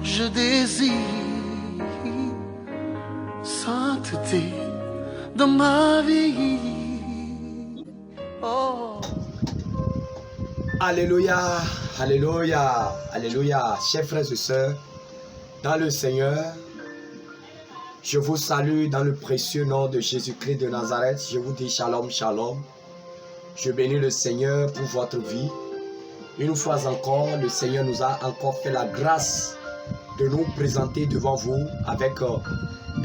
je désire sainteté dans ma vie. Oh. Alléluia, alléluia, alléluia. Chers frères et sœurs, dans le Seigneur, je vous salue dans le précieux nom de Jésus-Christ de Nazareth. Je vous dis shalom, shalom. Je bénis le Seigneur pour votre vie. Une fois encore, le Seigneur nous a encore fait la grâce de nous présenter devant vous avec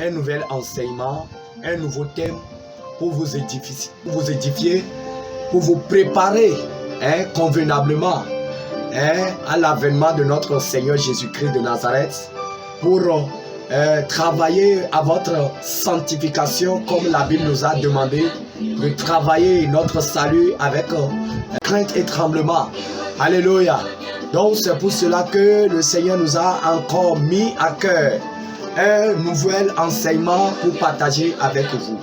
un nouvel enseignement, un nouveau thème pour vous édifier, pour vous préparer convenablement à l'avènement de notre Seigneur Jésus-Christ de Nazareth, pour travailler à votre sanctification comme la Bible nous a demandé de travailler notre salut avec crainte et tremblement. Alléluia. Donc c'est pour cela que le Seigneur nous a encore mis à cœur un nouvel enseignement pour partager avec vous.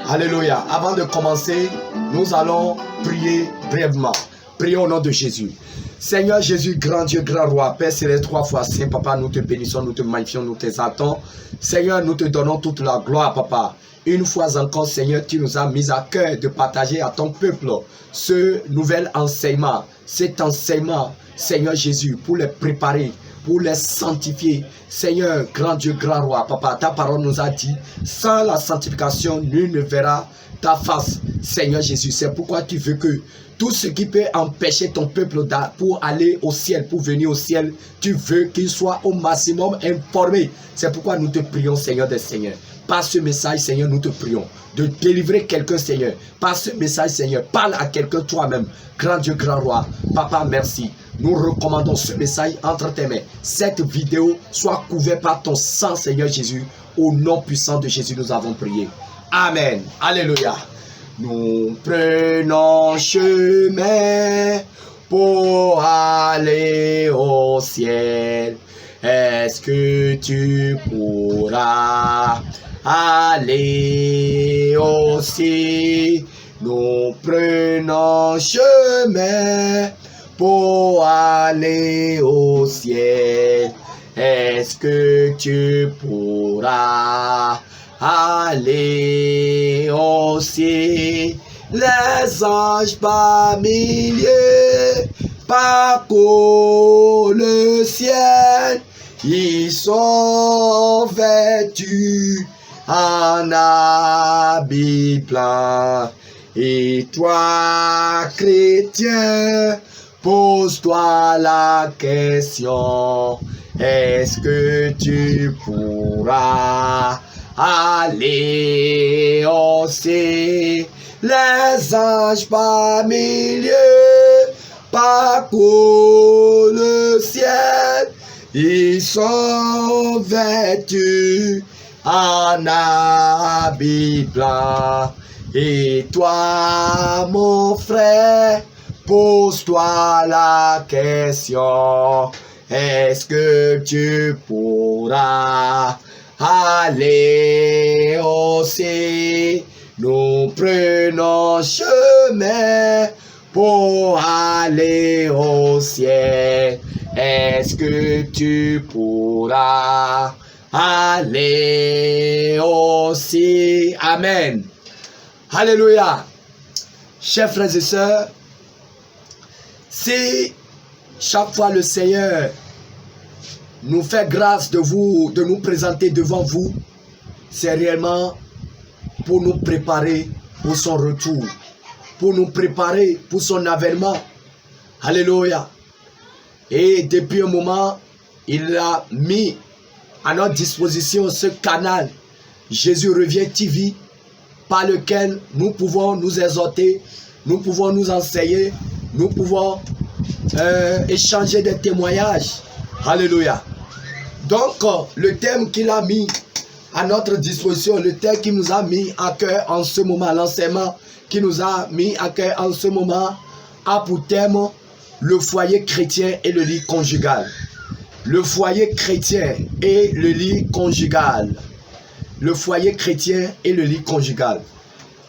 Alléluia. Avant de commencer, nous allons prier brièvement. Prions au nom de Jésus. Seigneur Jésus, grand Dieu, grand roi, Père céleste, 3 fois saint, Papa, nous te bénissons, nous te magnifions, nous t'exaltons. Seigneur, nous te donnons toute la gloire, Papa. Une fois encore, Seigneur, tu nous as mis à cœur de partager à ton peuple ce nouvel enseignement, cet enseignement, Seigneur Jésus, pour les préparer, pour les sanctifier. Seigneur, grand Dieu, grand roi, Papa, ta parole nous a dit, sans la sanctification, nul ne verra ta face. Seigneur Jésus, c'est pourquoi tu veux que tout ce qui peut empêcher ton peuple pour aller au ciel, pour venir au ciel, tu veux qu'il soit au maximum informé. C'est pourquoi nous te prions, Seigneur des Seigneurs. Par ce message, Seigneur, nous te prions de délivrer quelqu'un, Seigneur. Par ce message, Seigneur, parle à quelqu'un toi-même. Grand Dieu, grand roi. Papa, merci. Nous recommandons ce message entre tes mains. Cette vidéo soit couverte par ton sang, Seigneur Jésus. Au nom puissant de Jésus, nous avons prié. Amen. Alléluia. Nous prenons chemin pour aller au ciel. Est-ce que tu pourras aller aussi? Nous prenons chemin pour aller au ciel. Est-ce que tu pourras aller aussi? Les anges par milliers parcourent le ciel. Ils sont vêtus en habits blancs. Et toi, chrétien, pose-toi la question. Est-ce que tu pourras aller aussi? Les anges par milliers parcourent le ciel. Ils sont vêtus en habits blancs. Et toi, mon frère, pose-toi la question. Est-ce que tu pourras aller aussi? Nous prenons chemin pour aller au ciel. Est-ce que tu pourras aller aussi? Amen. Alléluia. Chers frères et sœurs, si chaque fois le Seigneur nous fait grâce de nous présenter devant vous, c'est réellement pour nous préparer pour son retour, pour nous préparer pour son avènement. Alléluia. Et depuis un moment, il a mis à notre disposition ce canal Jésus revient TV, par lequel nous pouvons nous exhorter, nous pouvons nous enseigner, nous pouvons échanger des témoignages. Alléluia. Donc, le thème qu'il a mis à notre disposition, le thème qu'il nous a mis à cœur en ce moment, l'enseignement qu'il nous a mis à cœur en ce moment, a pour thème le foyer chrétien et le lit conjugal. Le foyer chrétien et le lit conjugal. Le foyer chrétien et le lit conjugal.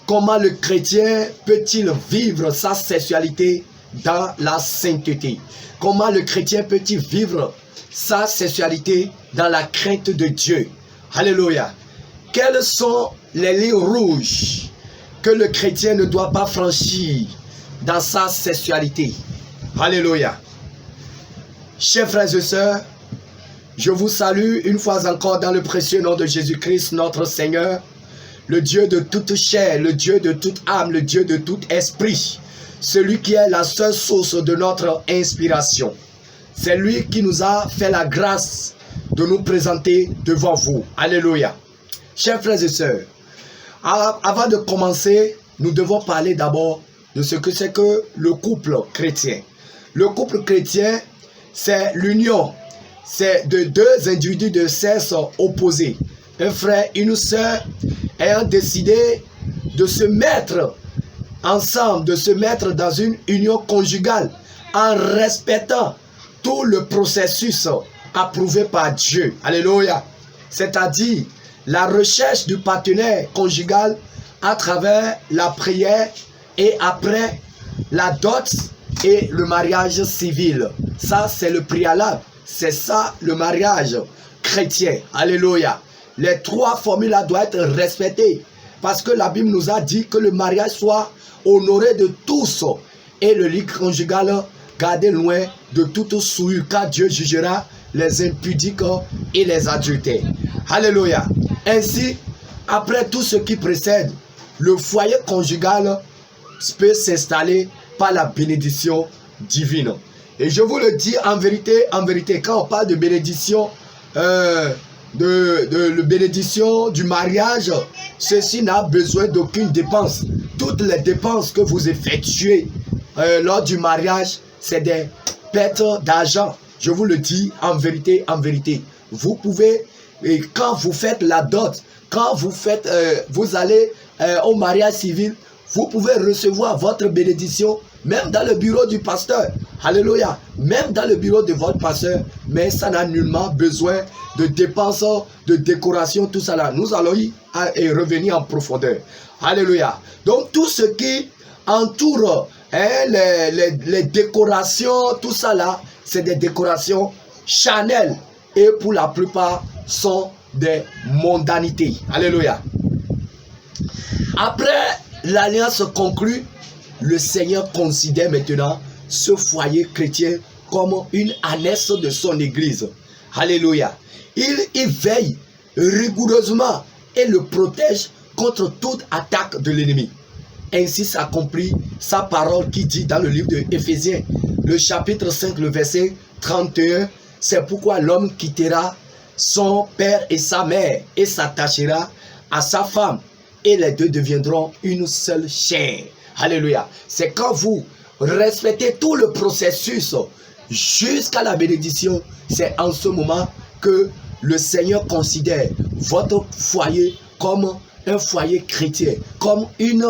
Comment le chrétien peut-il vivre sa sexualité dans la sainteté? Comment le chrétien peut-il vivre sa sexualité dans la crainte de Dieu. Alléluia. Quelles sont les lignes rouges que le chrétien ne doit pas franchir dans sa sexualité? Alléluia. Chers frères et sœurs, je vous salue une fois encore dans le précieux nom de Jésus-Christ, notre Seigneur, le Dieu de toute chair, le Dieu de toute âme, le Dieu de tout esprit, celui qui est la seule source de notre inspiration. C'est lui qui nous a fait la grâce de nous présenter devant vous. Alléluia. Chers frères et sœurs, avant de commencer, nous devons parler d'abord de ce que c'est que le couple chrétien. Le couple chrétien, c'est l'union. C'est de deux individus de sexe opposés. Un frère et une sœur ayant décidé de se mettre ensemble, de se mettre dans une union conjugale en respectant tout le processus approuvé par Dieu. Alléluia. C'est-à-dire la recherche du partenaire conjugal à travers la prière et après la dot et le mariage civil. Ça, c'est le préalable. C'est ça le mariage chrétien. Alléluia. Les trois formules-là doivent être respectées. Parce que la Bible nous a dit que le mariage soit honoré de tous. Et le lit conjugal gardé loin de toute souillure. Car Dieu jugera les impudiques et les adultères. Alléluia. Ainsi, après tout ce qui précède, le foyer conjugal peut s'installer par la bénédiction divine. Et je vous le dis en vérité, quand on parle de bénédiction, bénédiction du mariage, ceci n'a besoin d'aucune dépense. Toutes les dépenses que vous effectuez lors du mariage, c'est des pertes d'argent. Je vous le dis en vérité, Vous pouvez, et quand vous faites la dot, quand vous allez au mariage civil, vous pouvez recevoir votre bénédiction même dans le bureau du pasteur. Alléluia. Même dans le bureau de votre pasteur. Mais ça n'a nullement besoin de dépenses, de décoration, tout ça là. Nous allons y revenir en profondeur. Alléluia. Donc tout ce qui entoure les décorations, tout ça là, c'est des décorations charnelles. Et pour la plupart, sont des mondanités. Alléluia. Après l'alliance conclue, le Seigneur considère maintenant ce foyer chrétien comme une annexe de son église. Alléluia. Il veille rigoureusement et le protège contre toute attaque de l'ennemi. Ainsi s'accomplit sa parole qui dit dans le livre de Éphésiens, le chapitre 5, le verset 31, c'est pourquoi l'homme quittera son père et sa mère et s'attachera à sa femme et les deux deviendront une seule chair. Alléluia. C'est quand vous respectez tout le processus jusqu'à la bénédiction, c'est en ce moment que le Seigneur considère votre foyer comme un foyer chrétien, comme une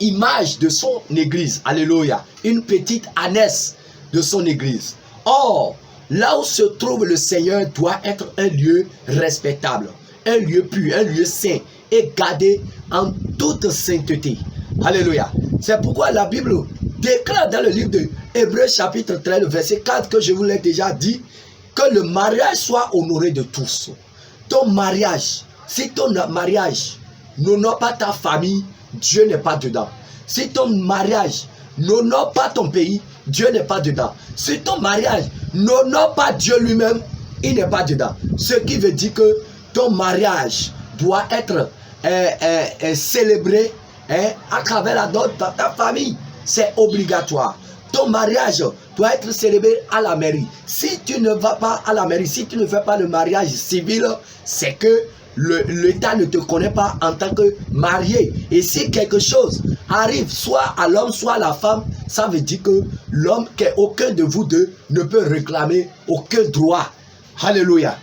image de son église. Alléluia. Une petite annexe de son église. Or, là où se trouve le Seigneur doit être un lieu respectable, un lieu pur, un lieu saint et gardé en toute sainteté. Alléluia. C'est pourquoi la Bible déclare dans le livre de Hébreux chapitre 13, verset 4, que je vous l'ai déjà dit, que le mariage soit honoré de tous. Ton mariage, si ton mariage n'honore pas ta famille, Dieu n'est pas dedans. Si ton mariage n'honore pas ton pays, Dieu n'est pas dedans. Si ton mariage n'honore pas Dieu lui-même, il n'est pas dedans. Ce qui veut dire que ton mariage doit être célébré à travers la dot dans ta famille. C'est obligatoire. Ton mariage doit être célébré à la mairie. Si tu ne vas pas à la mairie, si tu ne fais pas le mariage civil, c'est que l'État ne te connaît pas en tant que marié. Et si quelque chose arrive soit à l'homme, soit à la femme, ça veut dire que l'homme, aucun de vous deux ne peut réclamer aucun droit. Alléluia.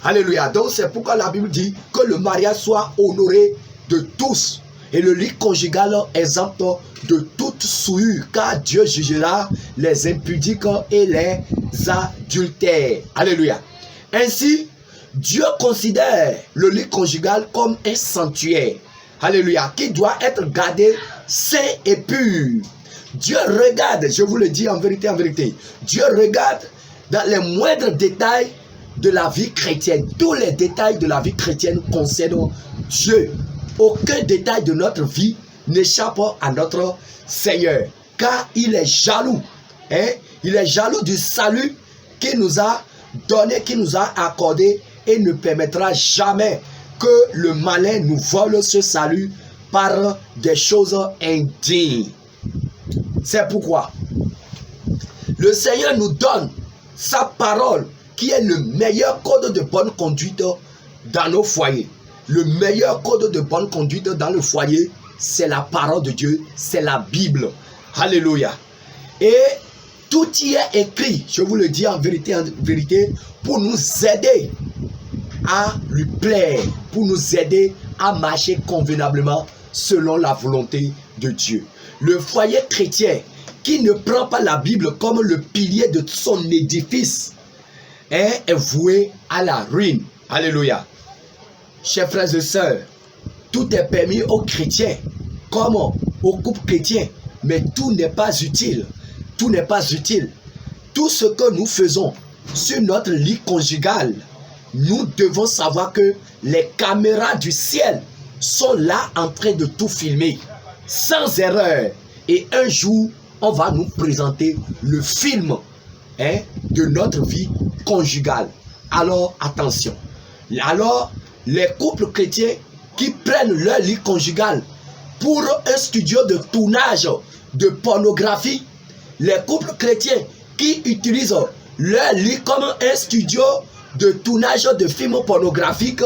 Alléluia. Donc c'est pourquoi la Bible dit que le mariage soit honoré de tous. Et le lit conjugal exempt de toute souillure, car Dieu jugera les impudiques et les adultères. Alléluia. Ainsi, Dieu considère le lit conjugal comme un sanctuaire. Alléluia. Qui doit être gardé saint et pur. Dieu regarde, je vous le dis en vérité, Dieu regarde dans les moindres détails de la vie chrétienne. Tous les détails de la vie chrétienne concernant Dieu. Aucun détail de notre vie n'échappe à notre Seigneur. Car il est jaloux. Hein? Il est jaloux du salut qu'il nous a donné, qu'il nous a accordé, et ne permettra jamais que le malin nous vole ce salut par des choses indignes. C'est pourquoi le Seigneur nous donne sa parole qui est le meilleur code de bonne conduite dans nos foyers. Le meilleur code de bonne conduite dans le foyer, c'est la parole de Dieu, c'est la Bible. Alléluia. Et tout y est écrit, je vous le dis en vérité, pour nous aider à lui plaire, pour nous aider à marcher convenablement selon la volonté de Dieu. Le foyer chrétien qui ne prend pas la Bible comme le pilier de son édifice est voué à la ruine. Alléluia. Chers frères et sœurs, tout est permis aux chrétiens comme aux couples chrétiens, mais tout n'est pas utile. Tout n'est pas utile. Tout ce que nous faisons sur notre lit conjugal, nous devons savoir que les caméras du ciel sont là en train de tout filmer, sans erreur. Et un jour, on va nous présenter le film de notre vie conjugale. Alors, attention. Alors, les couples chrétiens qui prennent leur lit conjugal pour un studio de tournage de pornographie, les couples chrétiens qui utilisent leur lit comme un studio de tournage de films pornographiques,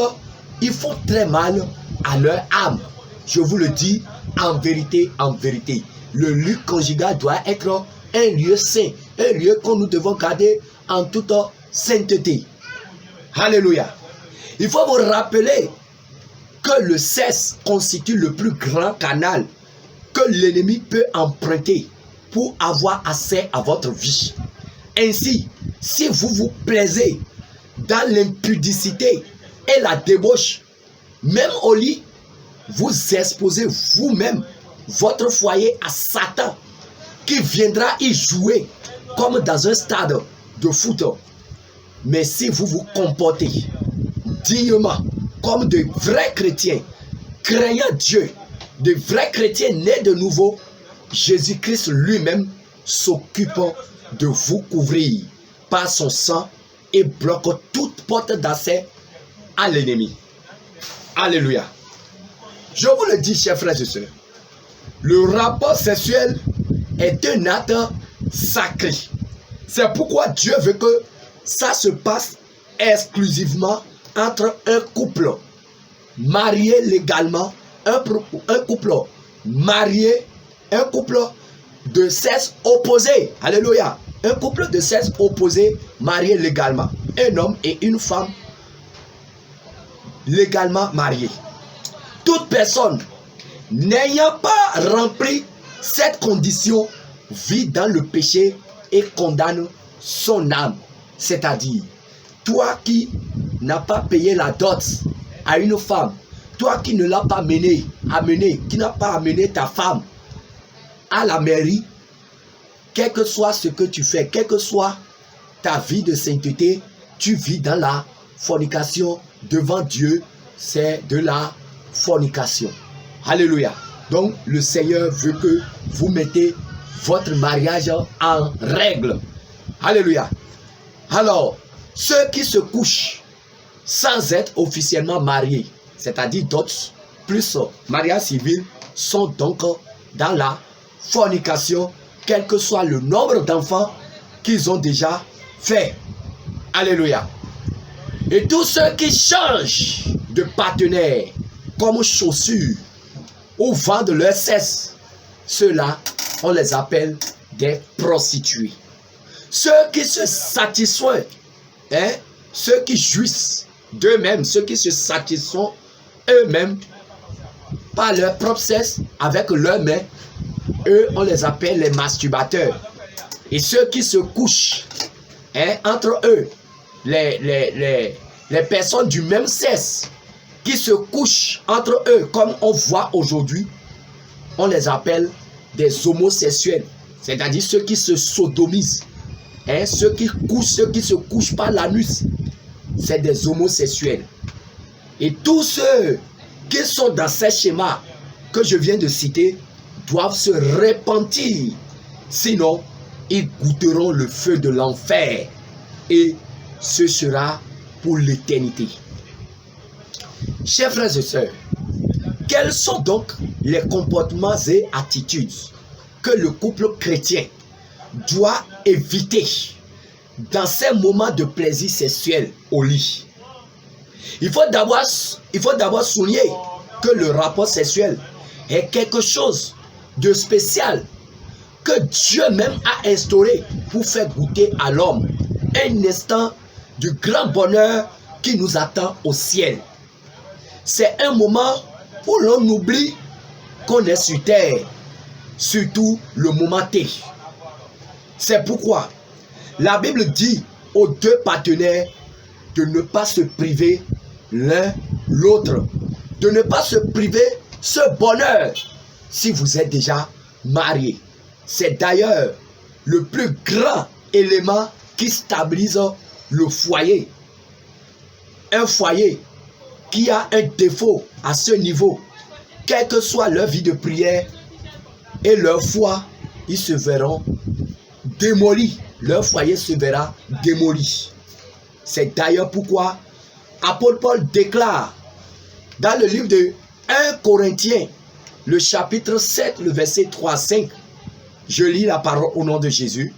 ils font très mal à leur âme. Je vous le dis en vérité, en vérité. Le lit conjugal doit être un lieu saint, un lieu que nous devons garder en toute sainteté. Alléluia. Il faut vous rappeler que le sexe constitue le plus grand canal que l'ennemi peut emprunter pour avoir accès à votre vie. Ainsi, si vous vous plaisez dans l'impudicité et la débauche, même au lit, vous exposez vous-même votre foyer à Satan qui viendra y jouer comme dans un stade de foot. Mais si vous vous comportez dignement comme de vrais chrétiens, craignant Dieu, de vrais chrétiens nés de nouveau, Jésus-Christ lui-même s'occupe de vous couvrir par son sang et bloque toute porte d'accès à l'ennemi. Alléluia. Je vous le dis, chers frères et sœurs, le rapport sexuel est un acte sacré. C'est pourquoi Dieu veut que ça se passe exclusivement entre un couple marié légalement, un couple marié, un couple de sexe opposé. Alléluia. Un couple de sexe opposé marié légalement. Un homme et une femme légalement mariés. Toute personne n'ayant pas rempli cette condition vit dans le péché et condamne son âme. C'est-à-dire, toi qui n'as pas payé la dot à une femme, toi qui ne l'as pas qui n'a pas amené ta femme à la mairie, quel que soit ce que tu fais, quelle que soit ta vie de sainteté, tu vis dans la fornication devant Dieu, c'est de la fornication. Alléluia. Donc, le Seigneur veut que vous mettez votre mariage en règle. Alléluia. Alors, ceux qui se couchent sans être officiellement mariés, c'est-à-dire d'autres, plus mariage civil, sont donc dans la fornication, quel que soit le nombre d'enfants qu'ils ont déjà fait. Alléluia. Et tous ceux qui changent de partenaire comme chaussures ou vendent leur sexe, ceux-là, on les appelle des prostituées. Ceux qui se satisfont, ceux qui jouissent d'eux-mêmes, ceux qui se satisfont eux-mêmes par leur propre sexe avec leurs mains, eux, on les appelle les masturbateurs. Et ceux qui se couchent entre eux, les personnes du même sexe qui se couchent entre eux, comme on voit aujourd'hui, on les appelle des homosexuels, c'est-à-dire ceux qui se sodomisent. Hein, ceux qui se couchent par l'anus, c'est des homosexuels. Et tous ceux qui sont dans ces schémas que je viens de citer doivent se repentir. Sinon, ils goûteront le feu de l'enfer. Et ce sera pour l'éternité. Chers frères et sœurs, quels sont donc les comportements et attitudes que le couple chrétien doit éviter dans ces moments de plaisir sexuel au lit? Il faut d'abord souligner que le rapport sexuel est quelque chose de spécial que Dieu même a instauré pour faire goûter à l'homme un instant du grand bonheur qui nous attend au ciel. C'est un moment où l'on oublie qu'on est sur terre, surtout le moment T. C'est pourquoi la Bible dit aux deux partenaires de ne pas se priver l'un l'autre, de ne pas se priver ce bonheur si vous êtes déjà marié. C'est d'ailleurs le plus grand élément qui stabilise le foyer. Un foyer qui a un défaut à ce niveau, quelle que soit leur vie de prière et leur foi, ils se verront démolis. Leur foyer se verra démoli. C'est d'ailleurs pourquoi apôtre Paul déclare dans le livre de 1 Corinthiens, le chapitre 7, le verset 3 à 5, je lis la parole au nom de Jésus,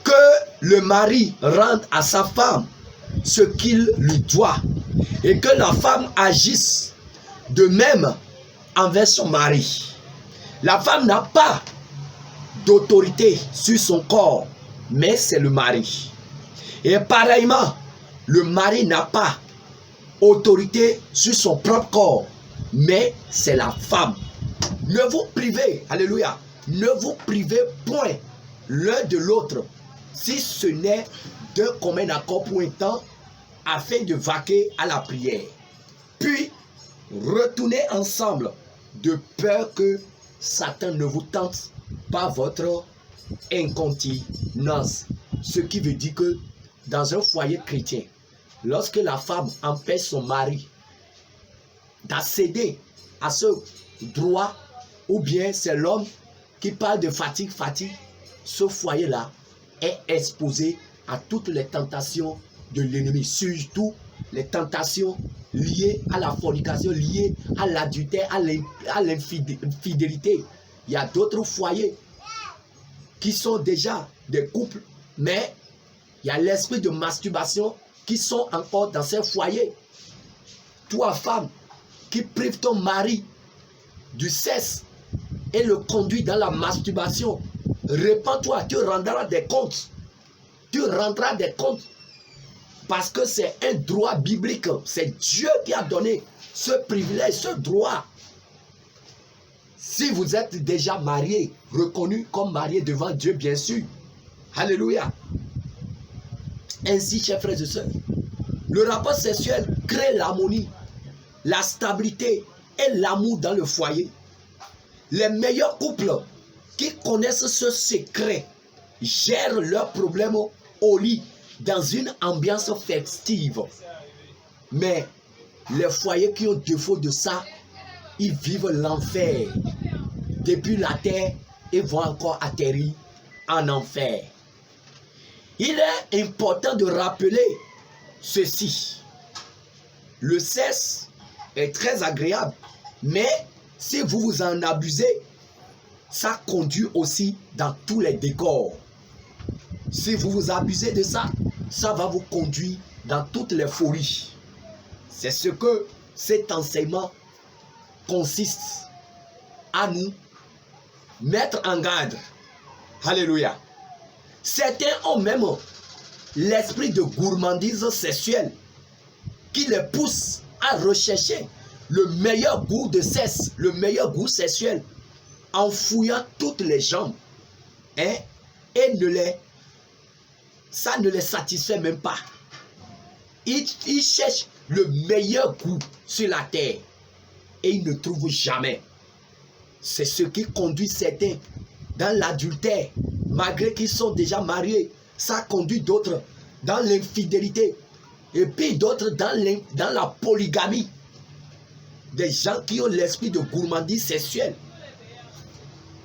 que le mari rende à sa femme ce qu'il lui doit et que la femme agisse de même envers son mari. La femme n'a pas d'autorité sur son corps, mais c'est le mari. Et pareillement, le mari n'a pas autorité sur son propre corps, mais c'est la femme. Ne vous privez, alléluia, ne vous privez point l'un de l'autre, si ce n'est d'un commun accord pour un temps, afin de vaquer à la prière. Puis, retournez ensemble, de peur que Satan ne vous tente par votre incontinence. Ce qui veut dire que dans un foyer chrétien, lorsque la femme empêche son mari d'accéder à ce droit, ou bien c'est l'homme qui parle de fatigue, ce foyer-là est exposé à toutes les tentations de l'ennemi, surtout les tentations liées à la fornication, liées à l'adultère, à l'infidélité. Il y a d'autres foyers qui sont déjà des couples, mais il y a l'esprit de masturbation qui sont encore dans ces foyers. Toi, femme, qui prive ton mari du sexe et le conduit dans la masturbation, répands-toi, tu rendras des comptes. Tu rendras des comptes. Parce que c'est un droit biblique. C'est Dieu qui a donné ce privilège, ce droit. Si vous êtes déjà marié, reconnu comme marié devant Dieu, bien sûr. Alléluia. Ainsi, chers frères et sœurs, le rapport sexuel crée l'harmonie, la stabilité et l'amour dans le foyer. Les meilleurs couples qui connaissent ce secret gèrent leurs problèmes au lit dans une ambiance festive. Mais les foyers qui ont défaut de ça, ils vivent l'enfer. Depuis la terre, ils vont encore atterrir en enfer. Il est important de rappeler ceci. Le sexe est très agréable, mais si vous vous en abusez, ça conduit aussi dans tous les décors. Si vous vous abusez de ça, ça va vous conduire dans toutes les folies. C'est ce que cet enseignement consiste à nous mettre en garde. Alléluia. Certains ont même l'esprit de gourmandise sexuelle qui les pousse à rechercher le meilleur goût de sexe, le meilleur goût sexuel, en fouillant toutes les jambes. Hein? Et ça ne les satisfait même pas. Ils cherchent le meilleur goût sur la terre et ils ne trouvent jamais. C'est ce qui conduit certains dans l'adultère, malgré qu'ils sont déjà mariés, ça conduit d'autres dans l'infidélité. Et puis d'autres dans la polygamie. Des gens qui ont l'esprit de gourmandise sexuelle.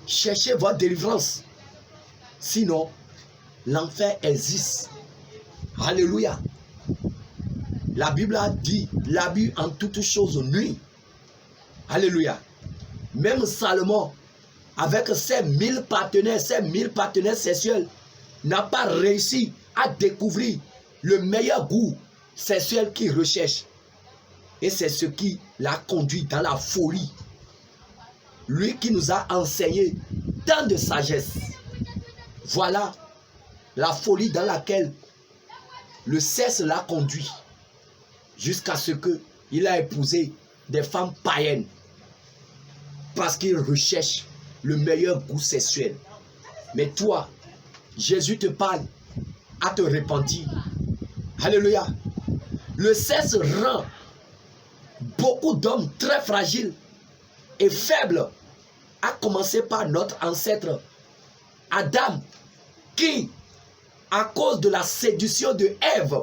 Cherchez votre délivrance. Sinon, l'enfer existe. Alléluia. La Bible a dit, l'abus en toutes choses nuit. Alléluia. Même Salomon, avec ses 1000 partenaires sexuels, n'a pas réussi à découvrir le meilleur goût sexuel qu'il recherche. Et c'est ce qui l'a conduit dans la folie. Lui qui nous a enseigné tant de sagesse. Voilà la folie dans laquelle le sexe l'a conduit. Jusqu'à ce qu'il a épousé des femmes païennes. Parce qu'il recherche le meilleur goût sexuel. Mais toi, Jésus te parle à te repentir. Alléluia. Le sexe rend beaucoup d'hommes très fragiles et faibles, à commencer par notre ancêtre Adam, qui, à cause de la séduction de Ève,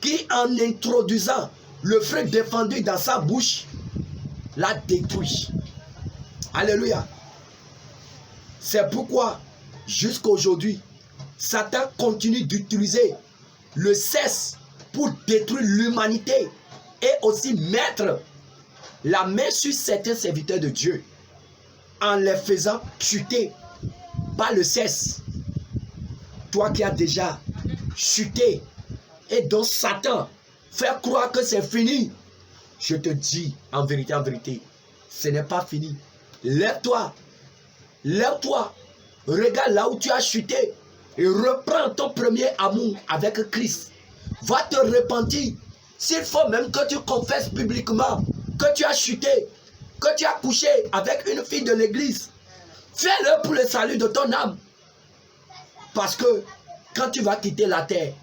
qui en introduisant le fruit défendu dans sa bouche, l'a détruit. Alléluia. C'est pourquoi, jusqu'à aujourd'hui, Satan continue d'utiliser le sexe pour détruire l'humanité et aussi mettre la main sur certains serviteurs de Dieu en les faisant chuter par le sexe. Toi qui as déjà chuté et dont Satan fait croire que c'est fini, je te dis en vérité, ce n'est pas fini. Lève-toi, lève-toi, regarde là où tu as chuté et reprends ton premier amour avec Christ. Va te repentir. S'il faut même que tu confesses publiquement que tu as chuté, que tu as couché avec une fille de l'église, fais-le pour le salut de ton âme. Parce que quand tu vas quitter la terre,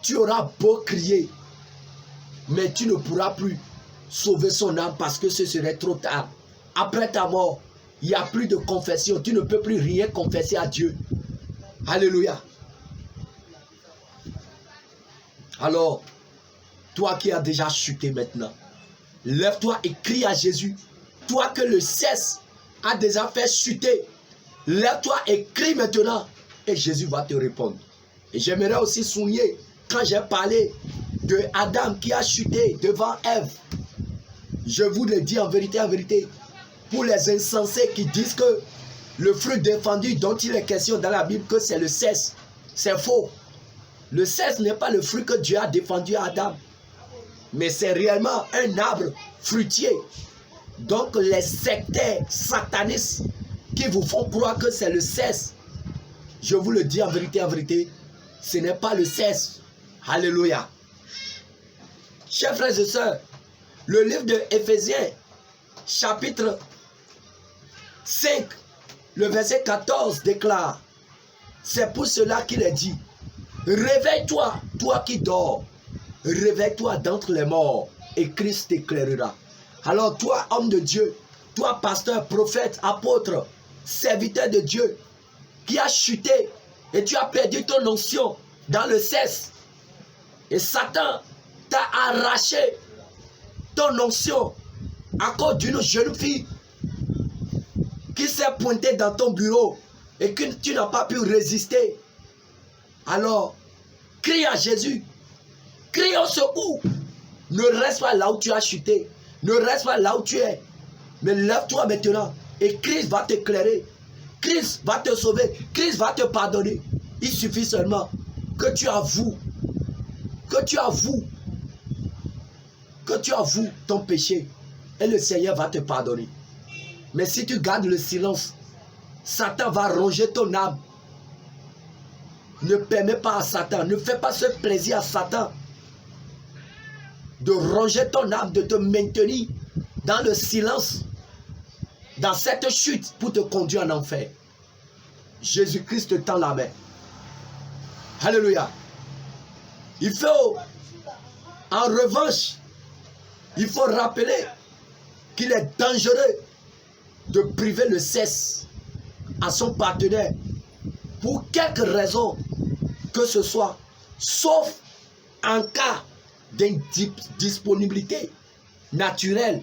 tu auras beau crier, mais tu ne pourras plus sauver son âme parce que ce serait trop tard. Après ta mort, il n'y a plus de confession. Tu ne peux plus rien confesser à Dieu. Alléluia. Alors, toi qui as déjà chuté maintenant, lève-toi et crie à Jésus. Toi que le sexe a déjà fait chuter, lève-toi et crie maintenant. Et Jésus va te répondre. Et j'aimerais aussi souligner, quand j'ai parlé de Adam qui a chuté devant Ève, je vous le dis en vérité, pour les insensés qui disent que le fruit défendu dont il est question dans la Bible, que c'est le sexe, c'est faux. Le sexe n'est pas le fruit que Dieu a défendu à Adam, mais c'est réellement un arbre fruitier. Donc les sectaires satanistes qui vous font croire que c'est le sexe, je vous le dis en vérité, ce n'est pas le sexe. Alléluia. Chers frères et sœurs, le livre de Éphésiens, chapitre 5, le verset 14 déclare, c'est pour cela qu'il est dit, réveille-toi, toi qui dors, réveille-toi d'entre les morts, et Christ t'éclairera. Alors toi, homme de Dieu, toi, pasteur, prophète, apôtre, serviteur de Dieu, qui a chuté, et tu as perdu ton onction dans le sexe, et Satan t'a arraché ton onction à cause d'une jeune fille qui s'est pointée dans ton bureau et que tu n'as pas pu résister. Alors, crie à Jésus, crie au secours. Ne reste pas là où tu as chuté, ne reste pas là où tu es, mais lève-toi maintenant et Christ va t'éclairer, Christ va te sauver, Christ va te pardonner. Il suffit seulement que tu avoues, que tu avoues ton péché et le Seigneur va te pardonner. Mais si tu gardes le silence, Satan va ronger ton âme. Ne permets pas à Satan, ne fais pas ce plaisir à Satan de ronger ton âme, de te maintenir dans le silence, dans cette chute pour te conduire en enfer. Jésus-Christ te tend la main. Alléluia. Il faut, en revanche, il faut rappeler qu'il est dangereux de priver le sexe à son partenaire pour quelque raison que ce soit, sauf en cas d'indisponibilité naturelle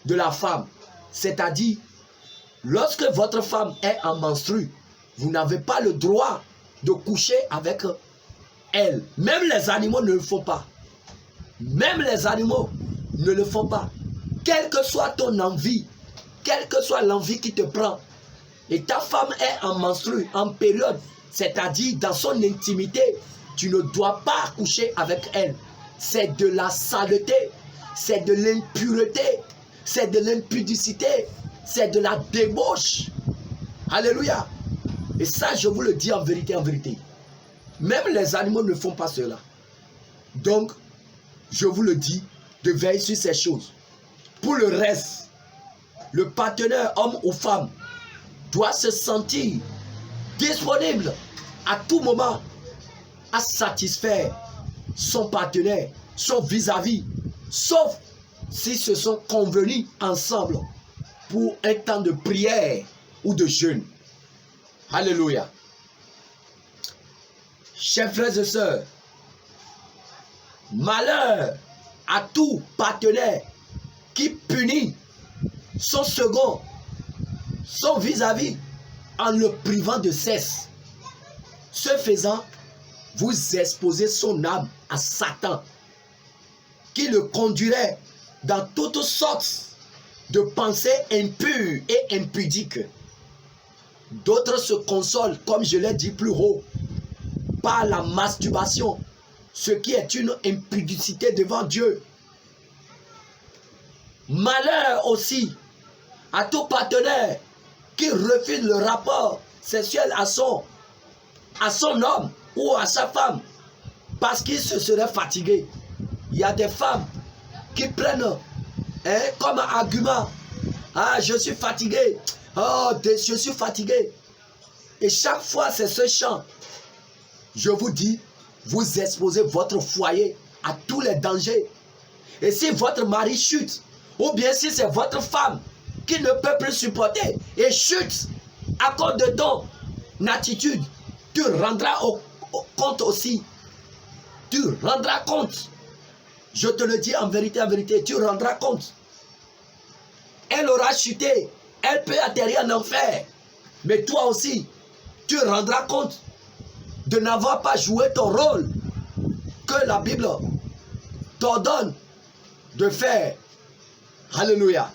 de la femme. C'est-à-dire, lorsque votre femme est en menstrue, vous n'avez pas le droit de coucher avec elle. Même les animaux ne le font pas. Même les animaux ne le font pas. Quelle que soit ton envie, quelle que soit l'envie qui te prend, et ta femme est en menstrue, en période, c'est-à-dire dans son intimité, tu ne dois pas coucher avec elle. C'est de la saleté, c'est de l'impureté, c'est de l'impudicité, c'est de la débauche. Alléluia. Et ça, je vous le dis en vérité, en vérité. Même les animaux ne font pas cela. Donc, je vous le dis, de veiller sur ces choses. Pour le reste, le partenaire, homme ou femme, doit se sentir disponible à tout moment à satisfaire son partenaire, son vis-à-vis, sauf s'ils se sont convenus ensemble pour un temps de prière ou de jeûne. Alléluia. Chers frères et sœurs, malheur à tout partenaire qui punit son second, son vis-à-vis, en le privant de cesse. Ce faisant, vous exposez son âme à Satan, qui le conduirait dans toutes sortes de pensées impures et impudiques. D'autres se consolent, comme je l'ai dit plus haut, par la masturbation, ce qui est une impudicité devant Dieu. Malheur aussi à tout partenaire qui refuse le rapport sexuel à son homme ou à sa femme parce qu'il se serait fatigué. Il y a des femmes qui prennent comme argument: ah, je suis fatigué, oh, je suis fatigué. Et chaque fois c'est ce chant. Je vous dis, vous exposez votre foyer à tous les dangers. Et si votre mari chute, ou bien si c'est votre femme qui ne peut plus supporter et chute à cause de ton attitude, tu rendras compte aussi. Tu rendras compte. Je te le dis en vérité, tu rendras compte. Elle aura chuté, elle peut atterrir en enfer. Mais toi aussi, tu rendras compte de n'avoir pas joué ton rôle que la Bible t'ordonne de faire. Alléluia.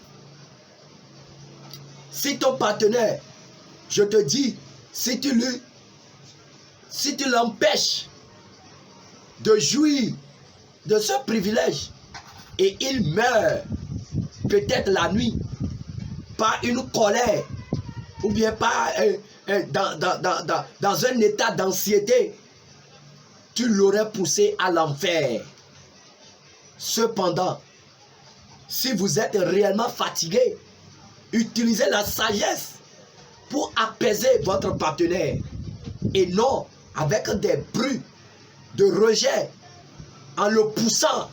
Si ton partenaire, je te dis, si tu l'empêches de jouir de ce privilège et il meurt peut-être la nuit par une colère ou bien par dans un état d'anxiété, tu l'aurais poussé à l'enfer. Cependant, si vous êtes réellement fatigué, utilisez la sagesse pour apaiser votre partenaire et non avec des bruits de rejet en le poussant.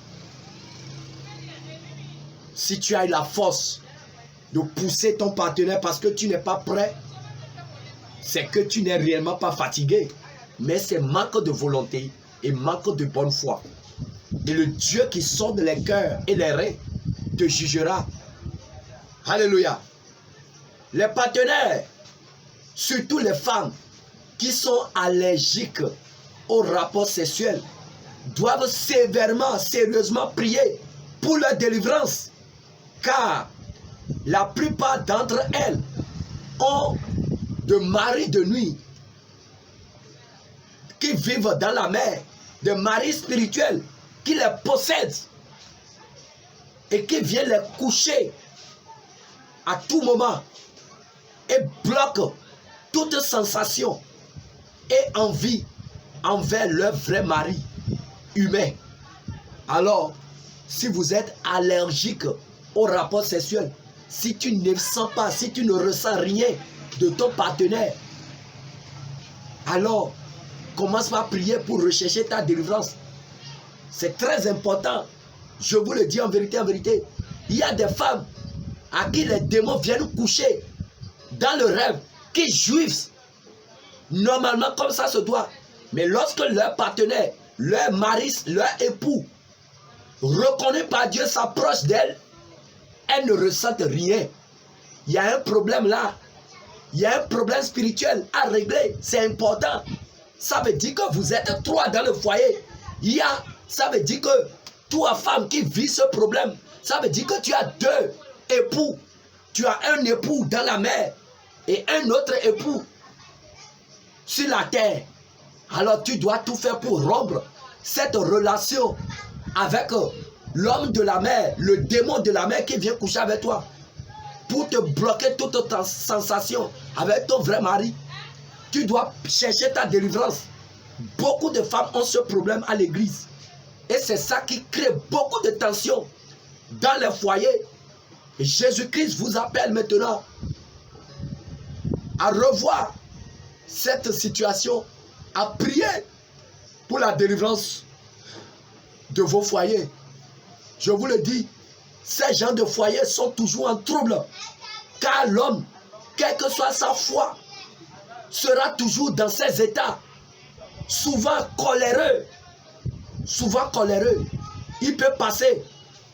Si tu as la force de pousser ton partenaire parce que tu n'es pas prêt, c'est que tu n'es réellement pas fatigué, mais c'est manque de volonté et manque de bonne foi. Et le Dieu qui sonde les cœurs et les reins te jugera. Alléluia. Les partenaires, surtout les femmes qui sont allergiques au rapport sexuel, doivent sévèrement, sérieusement prier pour leur délivrance, car la plupart d'entre elles ont de maris de nuit qui vivent dans la mer, des maris spirituels qui les possèdent et qui viennent les coucher à tout moment et bloquent toute sensation et envie envers leur vrai mari humain. Alors, si vous êtes allergique au rapport sexuel, si tu ne sens pas, si tu ne ressens rien de ton partenaire, alors commence par prier pour rechercher ta délivrance. C'est très important. Je vous le dis en vérité, il y a des femmes à qui les démons viennent coucher dans le rêve, qui jouissent normalement comme ça se doit. Mais lorsque leur partenaire, leur mari, leur époux, reconnu par Dieu, s'approche d'elle, elle ne ressent rien. Il y a un problème là. Il y a un problème spirituel à régler. C'est important. Ça veut dire que vous êtes 3 dans le foyer. Ça veut dire que toi, femme qui vit ce problème, ça veut dire que tu as 2 époux. Tu as un époux dans la mer et un autre époux sur la terre. Alors tu dois tout faire pour rompre cette relation avec l'homme de la mer, le démon de la mer qui vient coucher avec toi, pour te bloquer toute ta sensation avec ton vrai mari. Tu dois chercher ta délivrance. Beaucoup de femmes ont ce problème à l'église. Et c'est ça qui crée beaucoup de tensions dans les foyers. Et Jésus-Christ vous appelle maintenant à revoir cette situation, à prier pour la délivrance de vos foyers. Je vous le dis, ces gens de foyer sont toujours en trouble. Car l'homme, quelle que soit sa foi, sera toujours dans ces états. Souvent coléreux. Souvent coléreux. Il peut passer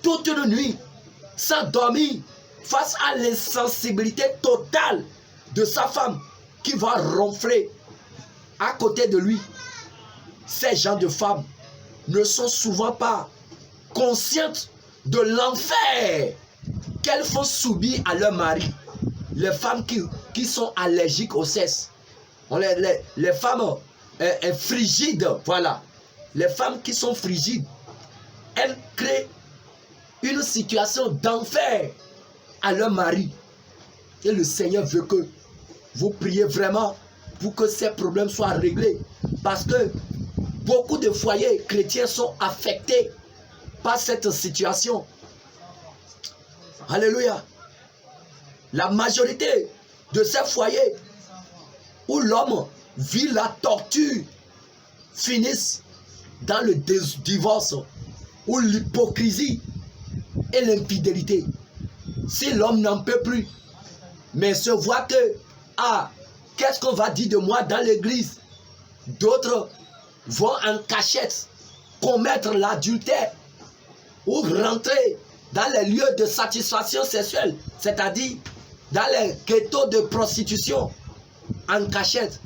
toute une nuit sans dormir face à l'insensibilité totale de sa femme qui va ronfler à côté de lui. Ces gens de femmes ne sont souvent pas conscientes de l'enfer qu'elles font subir à leur mari. Les femmes qui sont allergiques au sexe. Les femmes frigides, voilà. Les femmes qui sont frigides, elles créent une situation d'enfer à leur mari. Et le Seigneur veut que vous priez vraiment pour que ces problèmes soient réglés. Parce que beaucoup de foyers chrétiens sont affectés par cette situation. Alléluia. La majorité de ces foyers où l'homme vit la torture finissent dans le divorce ou l'hypocrisie et l'infidélité. Si l'homme n'en peut plus, mais se voit que, qu'est-ce qu'on va dire de moi dans l'église? D'autres vont en cachette commettre l'adultère ou rentrer dans les lieux de satisfaction sexuelle, c'est-à-dire dans les ghettos de prostitution en cachette.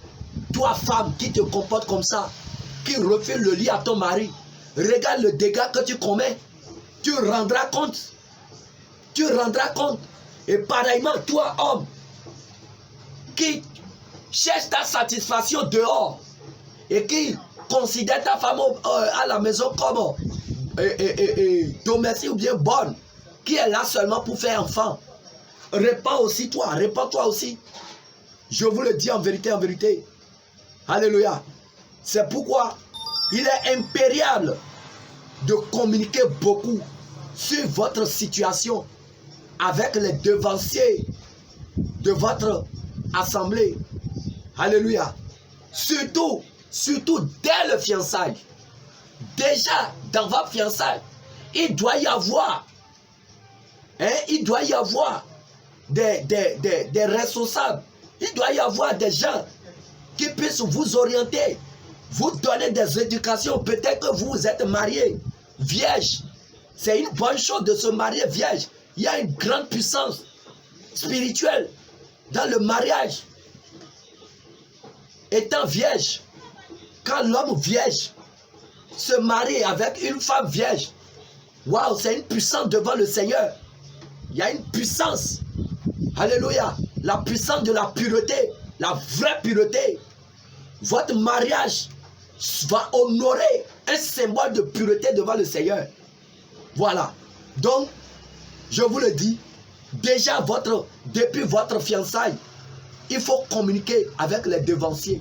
Toi, femme qui te comporte comme ça, qui refuse le lit à ton mari, regarde le dégât que tu commets, tu rendras compte. Tu rendras compte. Et pareillement, toi, homme, qui cherche ta satisfaction dehors et qui considère ta femme à la maison comme domestique ou bien bonne, qui est là seulement pour faire enfant, répands-toi aussi. Je vous le dis en vérité, en vérité. Alléluia. C'est pourquoi il est impériable de communiquer beaucoup sur votre situation avec les devanciers de votre assemblée. Alléluia. Surtout dès le fiançailles. Déjà, dans votre fiançailles, il doit y avoir des responsables. Il doit y avoir des gens qui puissent vous orienter, vous donner des éducations. Peut-être que vous êtes marié, vierge. C'est une bonne chose de se marier vierge. Il y a une grande puissance spirituelle dans le mariage. Étant vierge, quand l'homme vierge se marie avec une femme vierge, waouh, c'est une puissance devant le Seigneur. Il y a une puissance. Alléluia. La puissance de la pureté, la vraie pureté. Votre mariage va honorer un symbole de pureté devant le Seigneur. Voilà. Donc, je vous le dis, déjà depuis votre fiançailles, il faut communiquer avec les devanciers.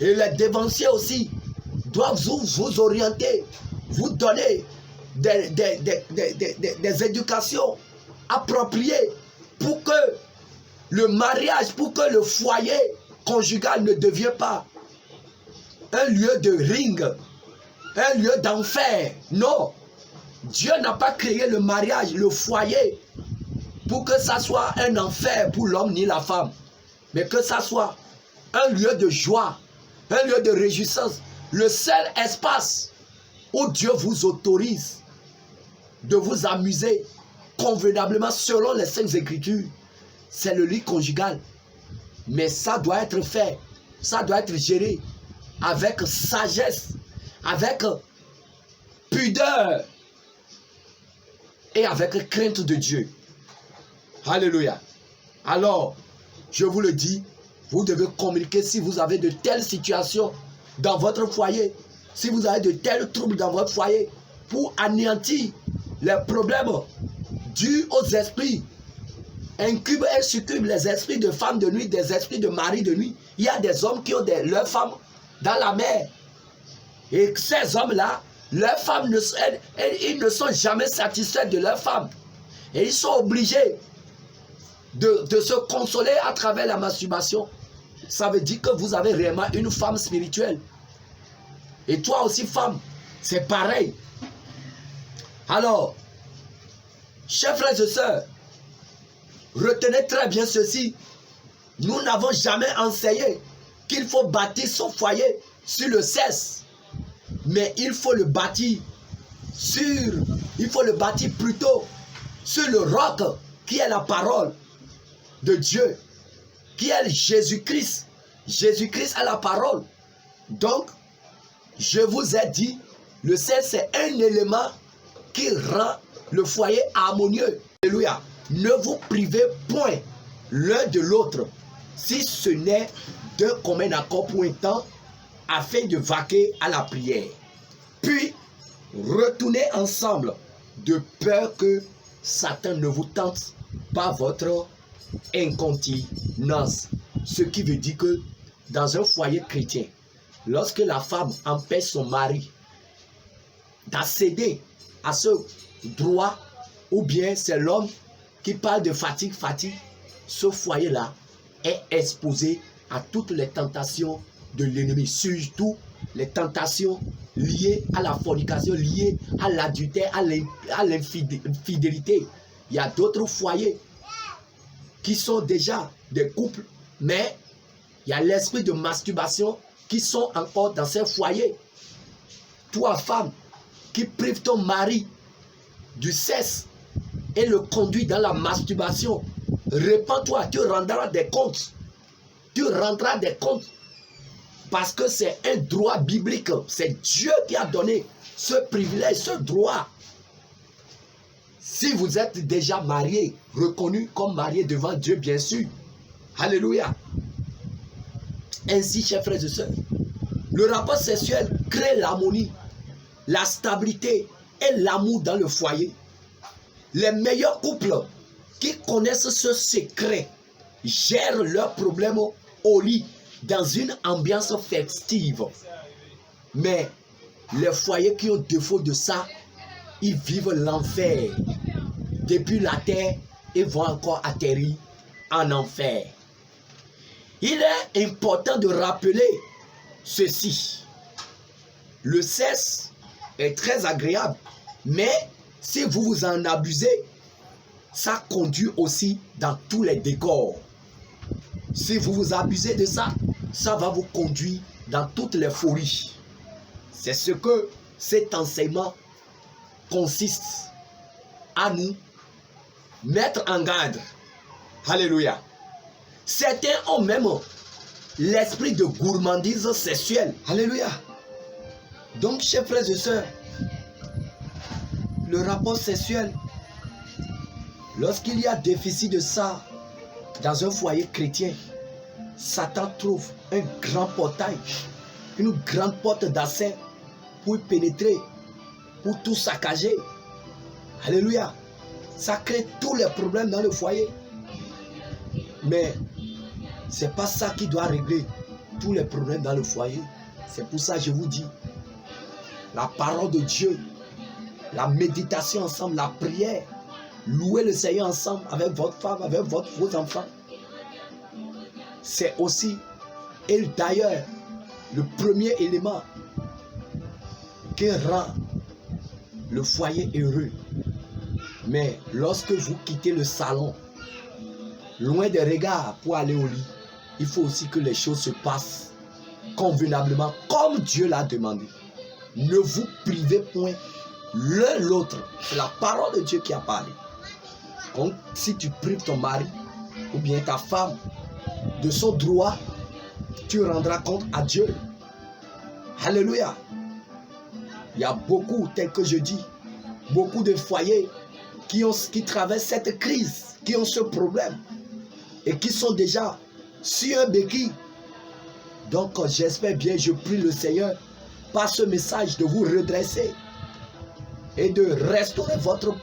Et les devanciers aussi doivent vous orienter, vous donner des éducations appropriées pour que le mariage, pour que le foyer conjugal ne devienne pas un lieu de ring, un lieu d'enfer. Non. Dieu n'a pas créé le mariage, le foyer, pour que ça soit un enfer pour l'homme ni la femme, mais que ça soit un lieu de joie, un lieu de réjouissance. Le seul espace où Dieu vous autorise de vous amuser convenablement selon les Saintes Écritures, c'est le lit conjugal. Mais ça doit être fait, ça doit être géré avec sagesse, avec pudeur et avec crainte de Dieu. Alléluia. Alors, je vous le dis, vous devez communiquer si vous avez de telles situations dans votre foyer, si vous avez de tels troubles dans votre foyer, pour anéantir les problèmes dus aux esprits, incubes et succubes, les esprits de femmes de nuit, des esprits de mari de nuit. Il y a des hommes qui ont leurs femmes dans la mer. Et ces hommes-là, leurs femmes, ils ne sont jamais satisfaits de leurs femmes. Et ils sont obligés de se consoler à travers la masturbation. Ça veut dire que vous avez réellement une femme spirituelle. Et toi aussi, femme, c'est pareil. Alors, chers frères et sœurs, retenez très bien ceci. Nous n'avons jamais enseigné qu'il faut bâtir son foyer sur le cesse. Mais il faut le bâtir plutôt sur le roc qui est la parole de Dieu, qui est Jésus-Christ. Jésus-Christ est la parole. Donc, je vous ai dit, le cesse c'est un élément qui rend le foyer harmonieux. Alléluia. Ne vous privez point l'un de l'autre, si ce n'est d'un commun accord pour un temps, afin de vaquer à la prière. Puis, retournez ensemble, de peur que Satan ne vous tente par votre incontinence. Ce qui veut dire que dans un foyer chrétien, lorsque la femme empêche son mari d'accéder à ce droit, ou bien c'est l'homme qui parle de fatigue, ce foyer-là est exposé à toutes les tentations de l'ennemi, surtout les tentations liées à la fornication, liées à l'adultère, à l'infidélité. Il y a d'autres foyers qui sont déjà des couples, mais il y a l'esprit de masturbation qui sont encore dans ces foyers. Toi, femme, qui prive ton mari du sexe et le conduit dans la masturbation, répands-toi, tu rendras des comptes. Tu rendras des comptes. Parce que c'est un droit biblique. C'est Dieu qui a donné ce privilège, ce droit. Si vous êtes déjà marié, reconnu comme marié devant Dieu, bien sûr. Alléluia. Ainsi, chers frères et sœurs, le rapport sexuel crée l'harmonie, la stabilité et l'amour dans le foyer. Les meilleurs couples qui connaissent ce secret gèrent leurs problèmes au lit dans une ambiance festive. Mais les foyers qui ont défaut de ça, ils vivent l'enfer. Depuis la terre, ils vont encore atterrir en enfer. Il est important de rappeler ceci. Le sexe est très agréable, mais si vous vous en abusez, ça conduit aussi dans tous les décors. Si vous vous abusez de ça, ça va vous conduire dans toutes les folies. C'est ce que cet enseignement consiste à nous mettre en garde. Alléluia. Certains ont même l'esprit de gourmandise sexuelle. Alléluia. Donc, chers frères et sœurs, le rapport sexuel, lorsqu'il y a déficit de ça dans un foyer chrétien, Satan trouve un grand portail, une grande porte d'accès pour pénétrer, pour tout saccager. Alléluia. Ça crée tous les problèmes dans le foyer. Mais ce n'est pas ça qui doit régler tous les problèmes dans le foyer. C'est pour ça que je vous dis, la parole de Dieu, la méditation ensemble, la prière, louer le Seigneur ensemble avec votre femme, avec vos enfants. C'est aussi, et d'ailleurs, le premier élément qui rend le foyer heureux. Mais lorsque vous quittez le salon, loin des regards pour aller au lit, il faut aussi que les choses se passent convenablement comme Dieu l'a demandé. Ne vous privez point l'un l'autre. C'est la parole de Dieu qui a parlé. Donc, si tu prives ton mari ou bien ta femme de son droit, tu rendras compte à Dieu. Alléluia. Il y a beaucoup, tel que je dis, beaucoup de foyers qui traversent cette crise, qui ont ce problème et qui sont déjà sur un béquille. Donc, j'espère bien, je prie le Seigneur par ce message de vous redresser et de restaurer votre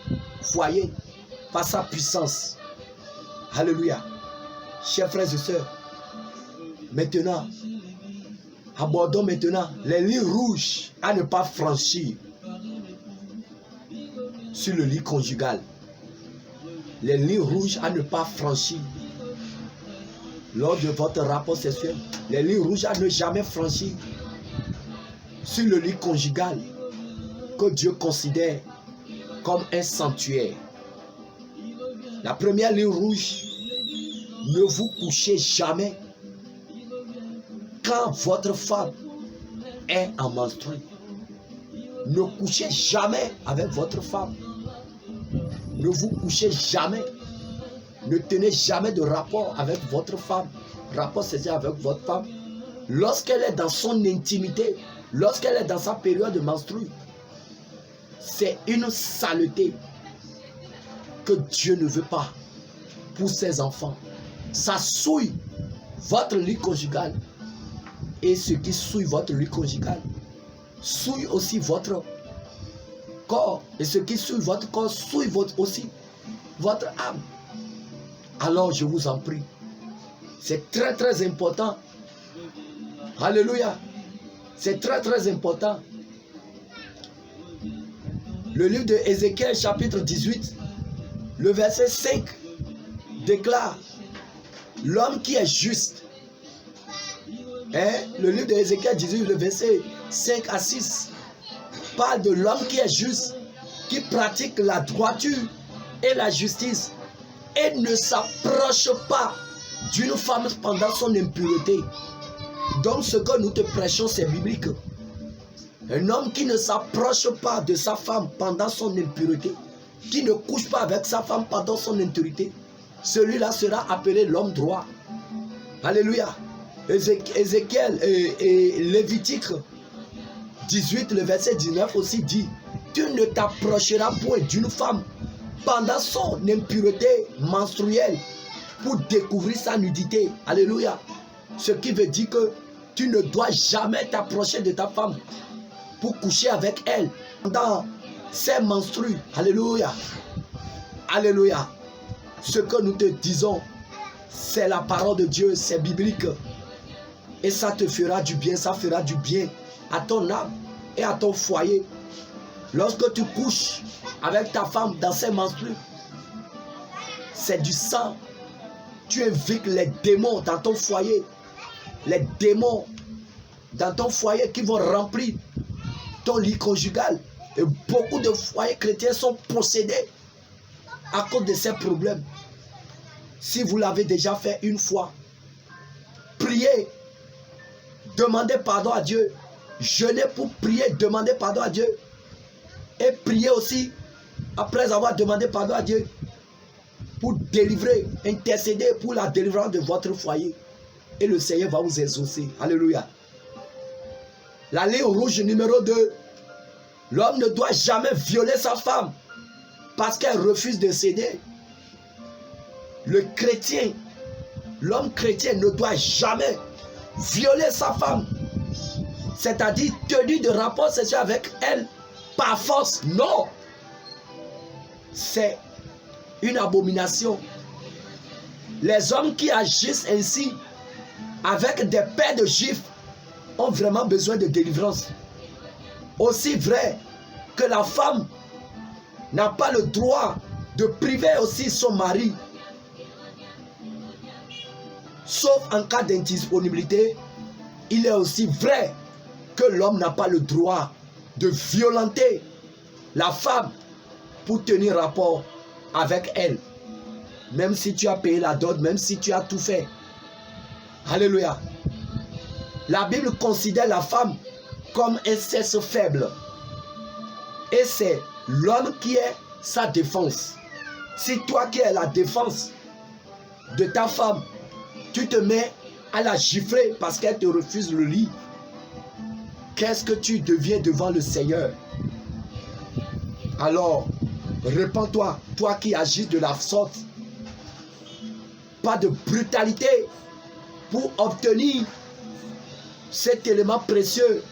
foyer par sa puissance. Alléluia. Chers frères et sœurs, maintenant, abordons maintenant les lignes rouges à ne pas franchir sur le lit conjugal. Les lignes rouges à ne pas franchir lors de votre rapport sexuel. Les lignes rouges à ne jamais franchir sur le lit conjugal que Dieu considère comme un sanctuaire. La première ligne rouge, ne vous couchez jamais quand votre femme est en menstrues. Ne couchez jamais avec votre femme. Ne vous couchez jamais. Ne tenez jamais de rapport avec votre femme. Rapport sexuel avec votre femme. Lorsqu'elle est dans son intimité, lorsqu'elle est dans sa période de menstrues, c'est une saleté que Dieu ne veut pas pour ses enfants. Ça souille votre lit conjugal. Et ce qui souille votre lit conjugal souille aussi votre corps. Et ce qui souille votre corps souille aussi votre âme. Alors je vous en prie, c'est très très important. Alléluia. C'est très très important. Le livre de Ézéchiel chapitre 18, le verset 5 déclare: l'homme qui est juste. Le livre de Ézéchiel 18, le verset 5 à 6 parle de l'homme qui est juste, qui pratique la droiture et la justice et ne s'approche pas d'une femme pendant son impureté. Donc ce que nous te prêchons, c'est biblique. Un homme qui ne s'approche pas de sa femme pendant son impureté, qui ne couche pas avec sa femme pendant son impureté, celui-là sera appelé l'homme droit. Alléluia. Ézéchiel et Lévitique 18, le verset 19 aussi dit: tu ne t'approcheras point d'une femme pendant son impureté menstruelle pour découvrir sa nudité. Alléluia. Ce qui veut dire que tu ne dois jamais t'approcher de ta femme pour coucher avec elle pendant ses menstrues. Alléluia. Alléluia. Ce que nous te disons, c'est la parole de Dieu, c'est biblique. Et ça te fera du bien, ça fera du bien à ton âme et à ton foyer. Lorsque tu couches avec ta femme dans ses menstrues, c'est du sang. Tu invites les démons dans ton foyer. Les démons dans ton foyer qui vont remplir ton lit conjugal. Et beaucoup de foyers chrétiens sont possédés à cause de ces problèmes. Si vous l'avez déjà fait une fois, priez, demandez pardon à Dieu, jeûnez pour prier, demandez pardon à Dieu. Et priez aussi, après avoir demandé pardon à Dieu, pour délivrer, intercéder pour la délivrance de votre foyer. Et le Seigneur va vous exaucer. Alléluia. La ligne rouge numéro 2. L'homme ne doit jamais violer sa femme parce qu'elle refuse de céder. Le chrétien, l'homme chrétien ne doit jamais violer sa femme. C'est-à-dire tenir de rapport sexuel avec elle par force. Non. C'est une abomination. Les hommes qui agissent ainsi avec des pères de juifs ont vraiment besoin de délivrance. Aussi vrai que la femme n'a pas le droit de priver aussi son mari, sauf en cas d'indisponibilité, il est aussi vrai que l'homme n'a pas le droit de violenter la femme pour tenir rapport avec elle. Même si tu as payé la dot, même si tu as tout fait. Alléluia. La Bible considère la femme comme un sexe faible. Et c'est l'homme qui est sa défense. Si toi qui es la défense de ta femme, tu te mets à la gifler parce qu'elle te refuse le lit, qu'est-ce que tu deviens devant le Seigneur? Alors, répands-toi, toi qui agis de la sorte. Pas de brutalité pour obtenir cet élément précieux.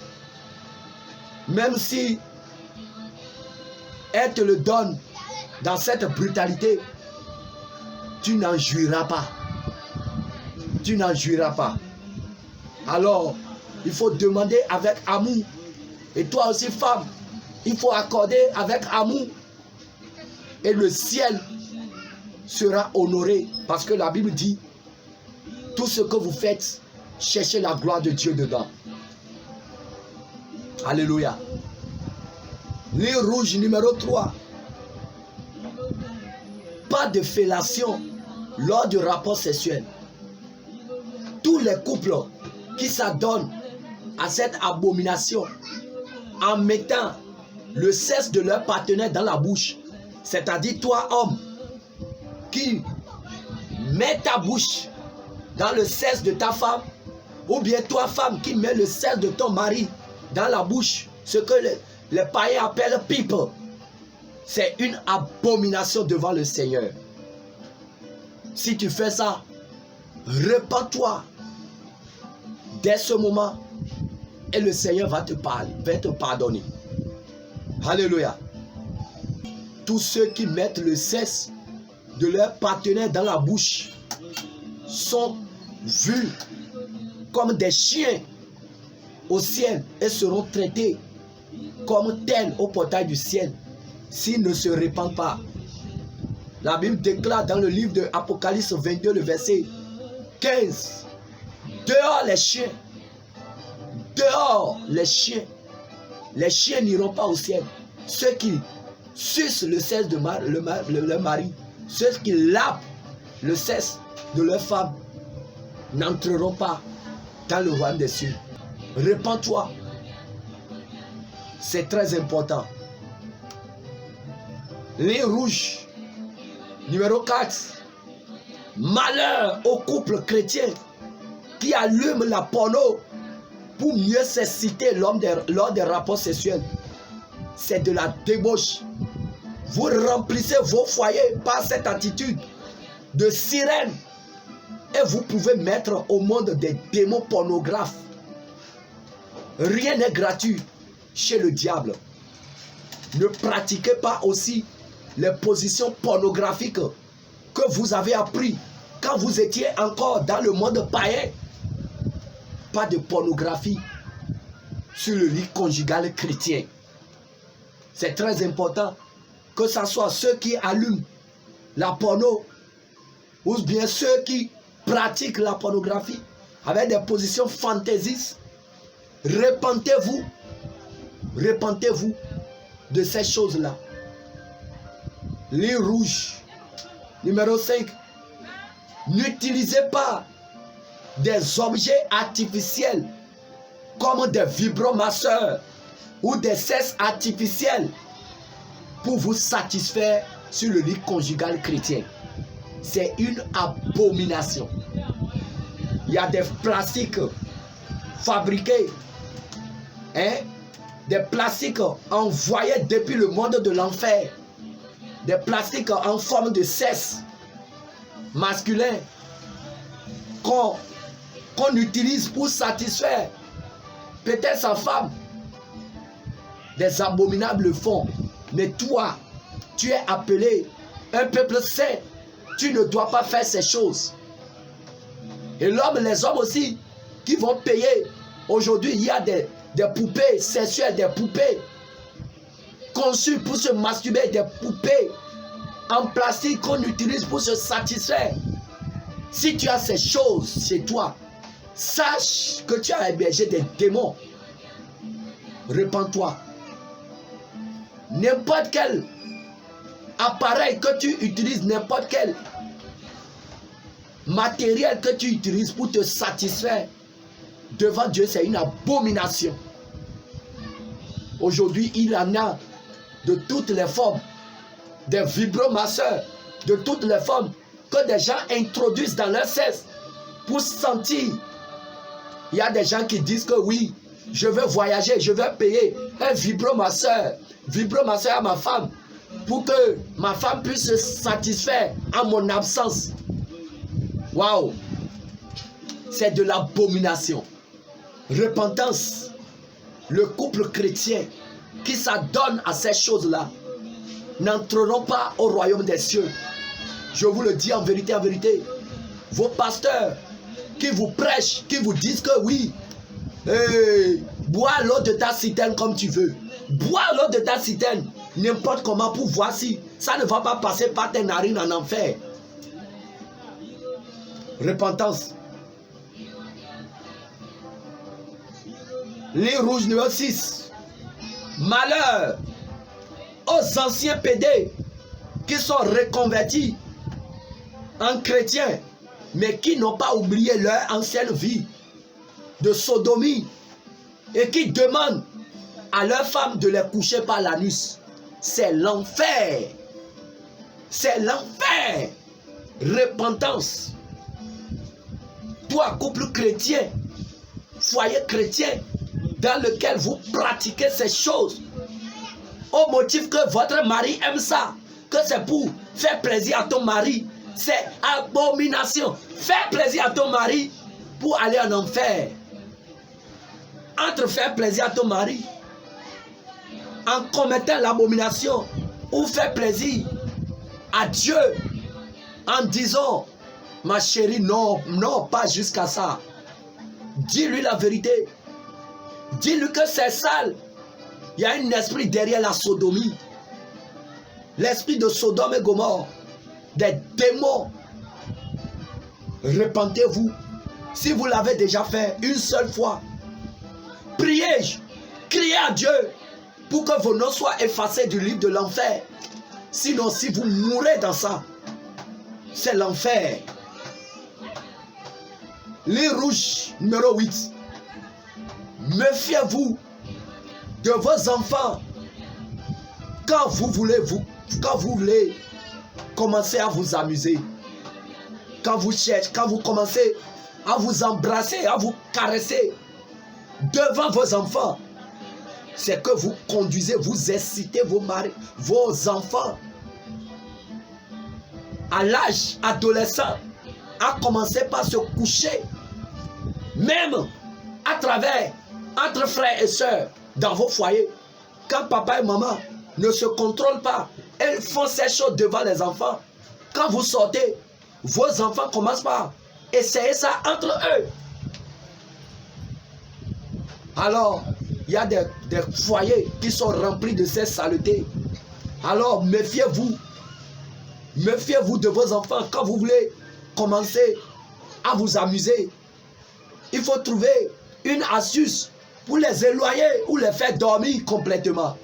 Même si elle te le donne dans cette brutalité, tu n'en jouiras pas. Tu n'en jouiras pas. Alors, il faut demander avec amour. Et toi aussi, femme, il faut accorder avec amour. Et le ciel sera honoré. Parce que la Bible dit, tout ce que vous faites, cherchez la gloire de Dieu dedans. Alléluia. Ligne rouge numéro 3. Pas de fellation lors du rapport sexuel. Tous les couples qui s'adonnent à cette abomination en mettant le sexe de leur partenaire dans la bouche, c'est-à-dire toi homme qui mets ta bouche dans le sexe de ta femme, ou bien toi femme qui mets le sexe de ton mari dans la bouche, ce que les païens appellent pipe, c'est une abomination devant le Seigneur. Si tu fais ça, repens-toi dès ce moment et le Seigneur va te parler, va te pardonner. Alléluia. Tous ceux qui mettent le sexe de leur partenaire dans la bouche sont vus comme des chiens au ciel et seront traités comme tels au portail du ciel s'ils ne se répandent pas. La Bible déclare dans le livre de Apocalypse 22, le verset 15, dehors les chiens, dehors les chiens n'iront pas au ciel. Ceux qui sucent le sexe de leur mari, ceux qui lavent le sexe de leur femme, n'entreront pas dans le royaume des cieux. Répands-toi. C'est très important. Ligne rouge, numéro 4. Malheur au couple chrétien qui allume la porno pour mieux s'exciter lors des rapports sexuels. C'est de la débauche. Vous remplissez vos foyers par cette attitude de sirène et vous pouvez mettre au monde des démons pornographes. Rien n'est gratuit chez le diable. Ne pratiquez pas aussi les positions pornographiques que vous avez appris quand vous étiez encore dans le monde païen. Pas de pornographie sur le lit conjugal chrétien. C'est très important que ce soit ceux qui allument la porno ou bien ceux qui pratiquent la pornographie avec des positions fantaisistes. Repentez-vous de ces choses-là. Ligne rouge numéro 5. N'utilisez pas des objets artificiels comme des vibromasseurs ou des sexes artificiels pour vous satisfaire sur le lit conjugal chrétien. C'est une abomination. Il y a des plastiques fabriqués, des plastiques envoyés depuis le monde de l'enfer, des plastiques en forme de sexe masculin qu'on utilise pour satisfaire peut-être sa femme. Des abominables le font, mais toi, tu es appelé un peuple saint. Tu ne dois pas faire ces choses. Et les hommes aussi, qui vont payer. Aujourd'hui, il y a des poupées sexuelles, des poupées conçues pour se masturber, des poupées en plastique qu'on utilise pour se satisfaire. Si tu as ces choses chez toi, sache que tu as hébergé des démons. Repens-toi. N'importe quel appareil que tu utilises, n'importe quel matériel que tu utilises pour te satisfaire devant Dieu, c'est une abomination. Aujourd'hui, il en a de toutes les formes, des vibromasseurs, de toutes les formes que des gens introduisent dans leur sexe pour sentir. Il y a des gens qui disent que oui, je veux voyager, je veux payer un vibromasseur à ma femme pour que ma femme puisse se satisfaire en mon absence. Waouh! C'est de l'abomination. Repentance. Le couple chrétien qui s'adonne à ces choses-là n'entreront pas au royaume des cieux. Je vous le dis en vérité, vos pasteurs qui vous prêchent, qui vous disent que oui, bois l'eau de ta citerne comme tu veux. Bois l'eau de ta citerne n'importe comment pour voir si ça ne va pas passer par tes narines en enfer. Repentance. Livre rouge numéro 6. Malheur aux anciens pédés qui sont reconvertis en chrétiens, mais qui n'ont pas oublié leur ancienne vie de sodomie et qui demandent à leurs femmes de les coucher par l'anus. C'est l'enfer. C'est l'enfer. Repentance. Toi, couple chrétien, foyer chrétien, dans lequel vous pratiquez ces choses, au motif que votre mari aime ça, que c'est pour faire plaisir à ton mari, c'est abomination. Faire plaisir à ton mari pour aller en enfer. Entre faire plaisir à ton mari en commettant l'abomination ou faire plaisir à Dieu en disant, ma chérie, non, non, pas jusqu'à ça. Dis-lui la vérité. Dis-lui que c'est sale. Il y a un esprit derrière la sodomie. L'esprit de Sodome et Gomorrhe. Des démons. Repentez-vous. Si vous l'avez déjà fait une seule fois, priez, criez à Dieu pour que vos noms soient effacés du livre de l'enfer. Sinon, si vous mourrez dans ça, c'est l'enfer. Livre rouge numéro 8. Méfiez-vous de vos enfants quand vous voulez commencer à vous amuser. Quand vous cherchez, quand vous commencez à vous embrasser, à vous caresser devant vos enfants, c'est que vous conduisez, vous incitez vos enfants à l'âge adolescent à commencer par se coucher, même à travers, entre frères et sœurs, dans vos foyers. Quand papa et maman ne se contrôlent pas, elles font ces choses devant les enfants. Quand vous sortez, vos enfants commencent par essayer ça entre eux. Alors, il y a des foyers qui sont remplis de ces saletés. Alors, méfiez-vous. Méfiez-vous de vos enfants quand vous voulez commencer à vous amuser. Il faut trouver une astuce pour les éloigner ou les faire dormir complètement.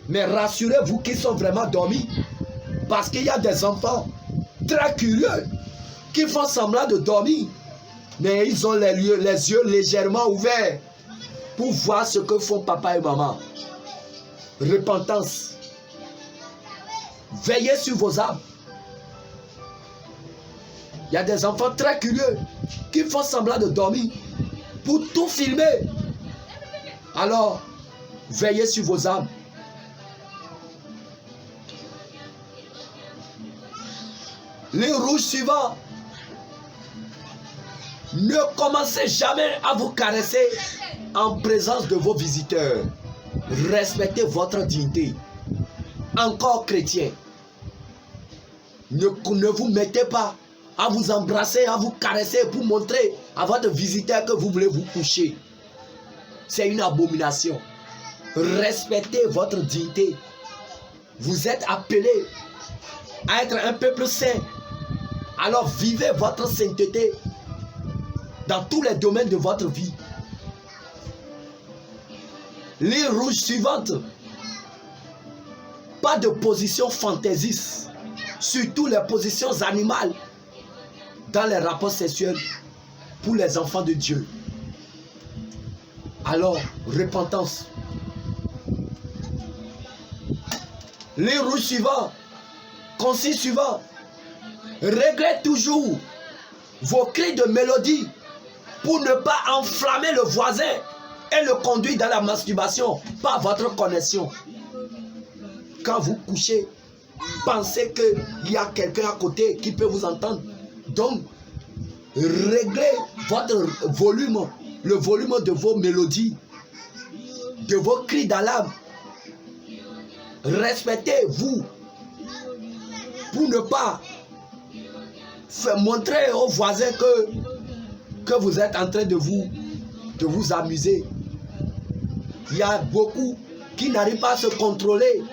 Mais rassurez-vous qu'ils sont vraiment dormis. Parce qu'il y a des enfants très curieux qui font semblant de dormir. Mais ils ont les yeux légèrement ouverts pour voir ce que font papa et maman. Repentance. Veillez sur vos âmes. Il y a des enfants très curieux qui font semblant de dormir pour tout filmer. Alors, veillez sur vos âmes. Les rouges suivants. Ne commencez jamais à vous caresser en présence de vos visiteurs. Respectez votre dignité. Encore chrétien. Ne vous mettez pas à vous embrasser, à vous caresser pour montrer à votre visiteur que vous voulez vous coucher. C'est une abomination. Respectez votre dignité. Vous êtes appelés à être un peuple saint. Alors vivez votre sainteté dans tous les domaines de votre vie. Ligne rouge suivante. Pas de position fantaisiste. Surtout les positions animales. dans les rapports sexuels pour les enfants de Dieu. Alors, repentance. Les rouges suivants, consignes suivants, réglez toujours vos cris de mélodie pour ne pas enflammer le voisin et le conduire dans la masturbation par votre connexion. Quand vous couchez, pensez qu'il y a quelqu'un à côté qui peut vous entendre. Donc, réglez votre volume, le volume de vos mélodies, de vos cris d'alarme. Respectez-vous pour ne pas montrer aux voisins que vous êtes en train de vous amuser. Il y a beaucoup qui n'arrivent pas à se contrôler.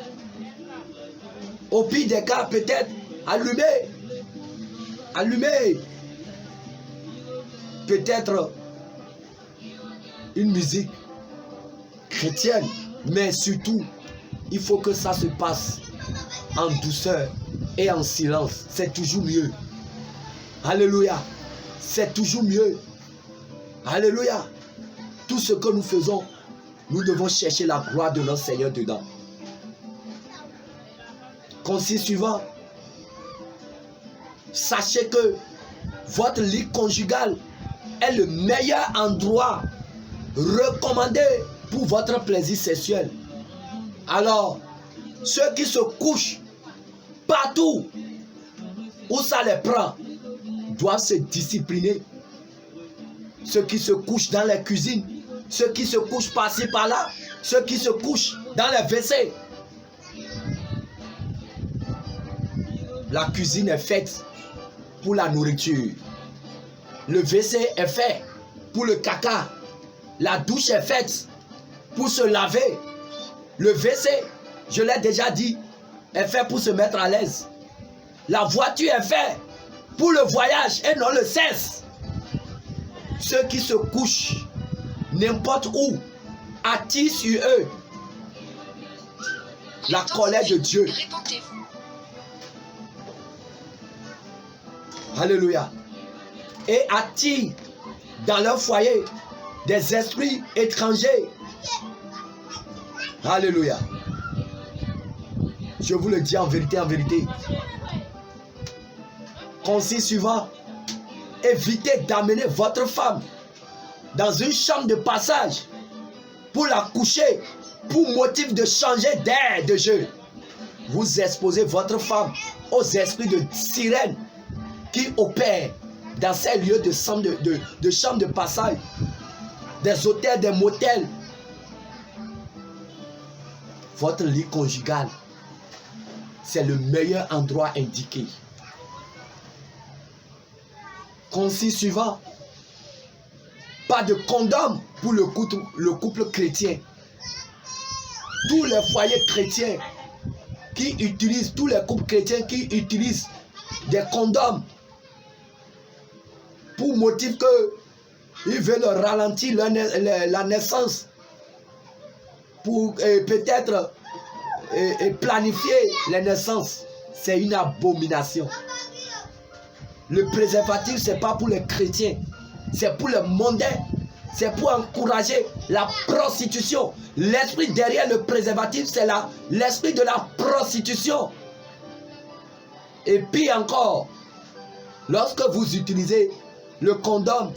Au pire des cas, peut-être allumer peut-être une musique chrétienne, mais surtout, il faut que ça se passe en douceur et en silence. C'est toujours mieux. Alléluia. C'est toujours mieux. Alléluia. Tout ce que nous faisons, nous devons chercher la gloire de notre Seigneur dedans. Consigne suivant. Sachez que votre lit conjugal est le meilleur endroit recommandé pour votre plaisir sexuel. Alors, ceux qui se couchent partout où ça les prend doivent se discipliner. Ceux qui se couchent dans les cuisines, ceux qui se couchent par-ci par-là, ceux qui se couchent dans les WC. La cuisine est faite pour la nourriture. Le WC est fait pour le caca. La douche est faite pour se laver. Le WC, je l'ai déjà dit, est fait pour se mettre à l'aise. La voiture est faite pour le voyage et non le sexe. Ceux qui se couchent n'importe où attirent sur eux la colère de Dieu. Alléluia. Et attirent dans leur foyer des esprits étrangers. Alléluia. Je vous le dis en vérité, en vérité. Consigne suivant. Évitez d'amener votre femme dans une chambre de passage pour la coucher pour motif de changer d'air de jeu. Vous exposez votre femme aux esprits de sirènes qui opèrent dans ces lieux de chambre de passage, des hôtels, des motels. Votre lit conjugal, c'est le meilleur endroit indiqué. Consigne suivant. Pas de condom pour le couple chrétien. Tous les foyers chrétiens qui utilisent, tous les couples chrétiens qui utilisent des condoms pour motif qu'ils veulent ralentir la naissance, pour peut-être planifier les naissances, c'est une abomination. Le préservatif, ce n'est pas pour les chrétiens, c'est pour les mondains, c'est pour encourager la prostitution. L'esprit derrière le préservatif, c'est l'esprit de la prostitution. Et puis encore, lorsque vous utilisez le condom,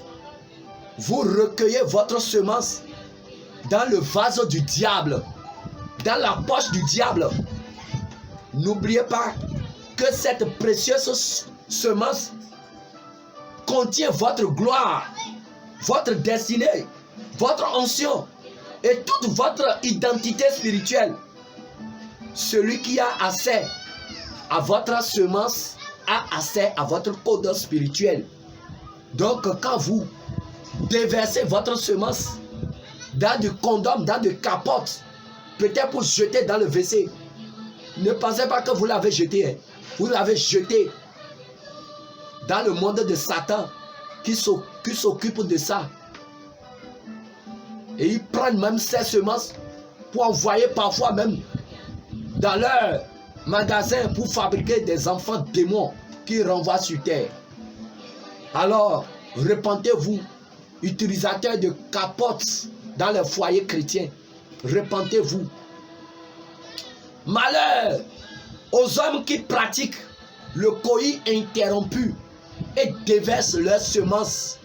vous recueillez votre semence dans le vase du diable, dans la poche du diable. N'oubliez pas que cette précieuse semence contient votre gloire, votre destinée, votre onction et toute votre identité spirituelle. Celui qui a accès à votre semence a accès à votre code spirituel. Donc quand vous déversez votre semence dans du condom, dans de capote, peut-être pour jeter dans le WC, ne pensez pas que vous l'avez jeté, hein. Vous l'avez jeté dans le monde de Satan qui s'occupe de ça. Et ils prennent même ces semences pour envoyer parfois même dans leur magasin pour fabriquer des enfants démons qui renvoient sur terre. Alors, repentez-vous, utilisateurs de capotes dans les foyers chrétiens. Repentez-vous. Malheur aux hommes qui pratiquent le coït interrompu et déversent leurs semences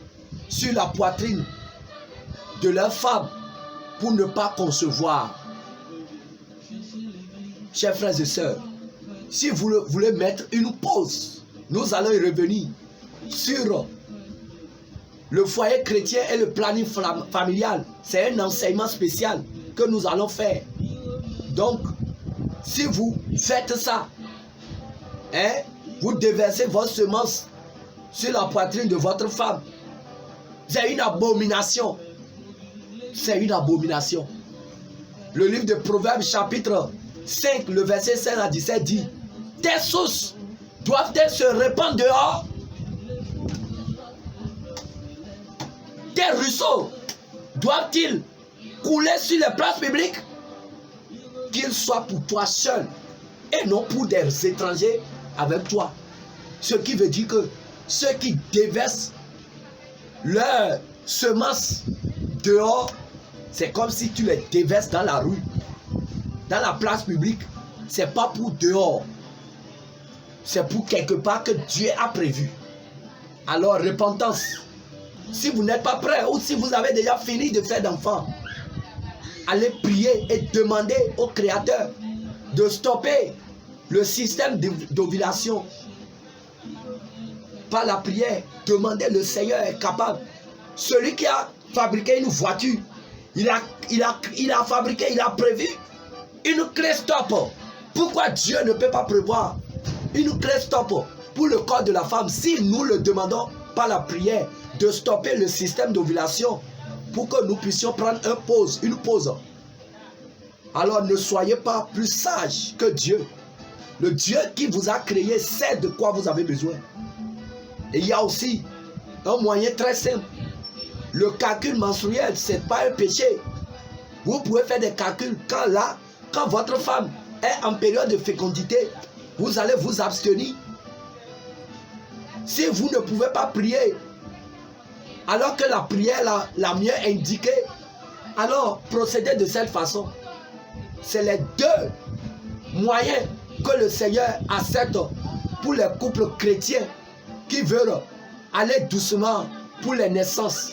sur la poitrine de leurs femmes pour ne pas concevoir. Chers frères et sœurs, si vous voulez mettre une pause, nous allons y revenir sur le foyer chrétien et le planning familial. C'est un enseignement spécial que nous allons faire. Donc, si vous faites ça, vous déversez vos semences sur la poitrine de votre femme, c'est une abomination. C'est une abomination. Le livre de Proverbes chapitre 5, le verset 5 à 17 dit: tes sources doivent-elles se répandre dehors? Tes ruisseaux doivent-ils couler sur les places publiques? Qu'ils soient pour toi seul et non pour des étrangers avec toi. Ce qui veut dire que ceux qui déversent leurs semences dehors, c'est comme si tu les déverses dans la rue, dans la place publique. C'est pas pour dehors, c'est pour quelque part que Dieu a prévu. Alors, repentance. Si vous n'êtes pas prêt ou si vous avez déjà fini de faire d'enfants, allez prier et demander au Créateur de stopper le système d'ovulation. Par la prière, demandez, le Seigneur est capable. Celui qui a fabriqué une voiture, il a fabriqué, il a prévu une clé stop. Pourquoi Dieu ne peut pas prévoir une clé stop pour le corps de la femme si nous le demandons par la prière de stopper le système d'ovulation pour que nous puissions prendre une pause? Alors ne soyez pas plus sage que Dieu. Le Dieu qui vous a créé sait de quoi vous avez besoin. Et il y a aussi un moyen très simple. Le calcul menstruel, ce n'est pas un péché. Vous pouvez faire des calculs quand votre femme est en période de fécondité, vous allez vous abstenir. Si vous ne pouvez pas prier, alors que la prière la mieux indiquée, alors procédez de cette façon. C'est les deux moyens que le Seigneur accepte pour les couples chrétiens qui veulent aller doucement pour les naissances.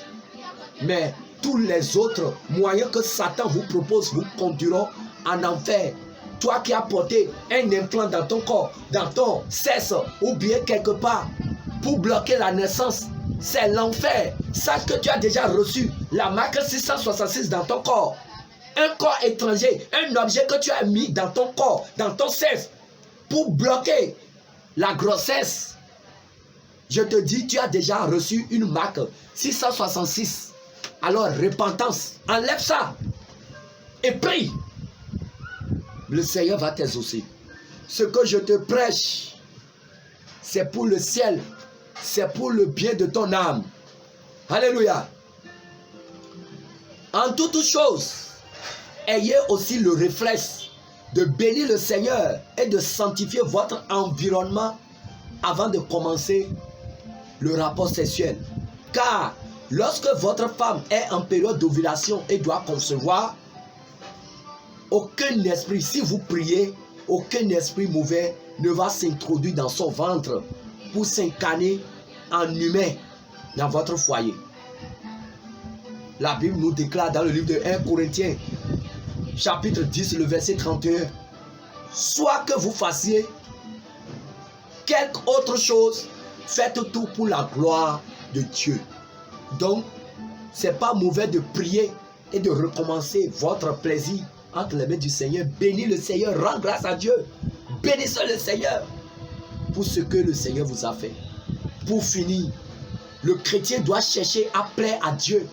Mais tous les autres moyens que Satan vous propose vous conduiront en enfer. Toi qui as porté un implant dans ton corps, dans ton sexe ou bien quelque part pour bloquer la naissance, c'est l'enfer. Sache que tu as déjà reçu la marque 666 dans ton corps. Un corps étranger, un objet que tu as mis dans ton corps, dans ton sexe, pour bloquer la grossesse. Je te dis, tu as déjà reçu une marque 666. Alors, repentance, enlève ça et prie. Le Seigneur va t'exaucer. Ce que je te prêche, c'est pour le ciel, c'est pour le bien de ton âme. Alléluia. En toutes choses, ayez aussi le réflexe de bénir le Seigneur et de sanctifier votre environnement avant de commencer le rapport sexuel. Car lorsque votre femme est en période d'ovulation et doit concevoir, aucun esprit, si vous priez, aucun esprit mauvais ne va s'introduire dans son ventre pour s'incarner en humain dans votre foyer. La Bible nous déclare dans le livre de 1 Corinthiens, chapitre 10, le verset 31, soit que vous fassiez quelque autre chose, faites tout pour la gloire de Dieu. Donc, ce n'est pas mauvais de prier et de recommencer votre plaisir entre les mains du Seigneur. Bénis le Seigneur, rends grâce à Dieu. Bénissez le Seigneur pour ce que le Seigneur vous a fait. Pour finir, le chrétien doit chercher à plaire à Dieu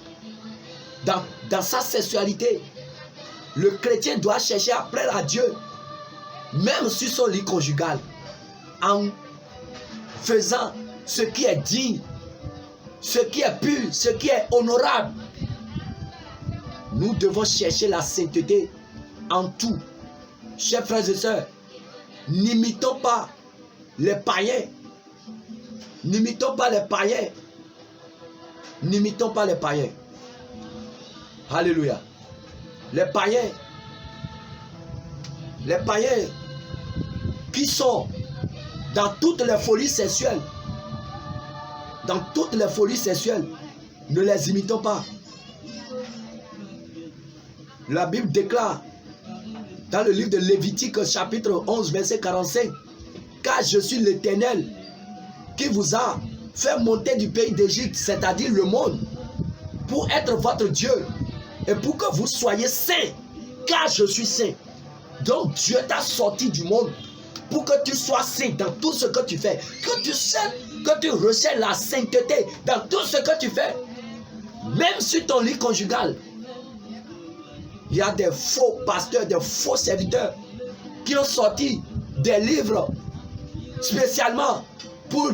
dans sa sexualité. Le chrétien doit chercher à plaire à Dieu, même sur son lit conjugal, en faisant ce qui est digne, ce qui est pur, ce qui est honorable. Nous devons chercher la sainteté en tout. Chers frères et sœurs, n'imitons pas les païens. N'imitons pas les païens N'imitons pas les païens. Alléluia. Les païens qui sont dans toutes les folies sexuelles, ne les imitons pas. La Bible déclare dans le livre de Lévitique chapitre 11 verset 45, car je suis l'Éternel qui vous a fait monter du pays d'Égypte, c'est-à-dire le monde, pour être votre Dieu et pour que vous soyez saints, car je suis saint. Donc Dieu t'a sorti du monde pour que tu sois saint dans tout ce que tu fais, que tu recherches la sainteté dans tout ce que tu fais. Même sur ton lit conjugal, il y a des faux pasteurs, des faux serviteurs qui ont sorti des livres spécialement pour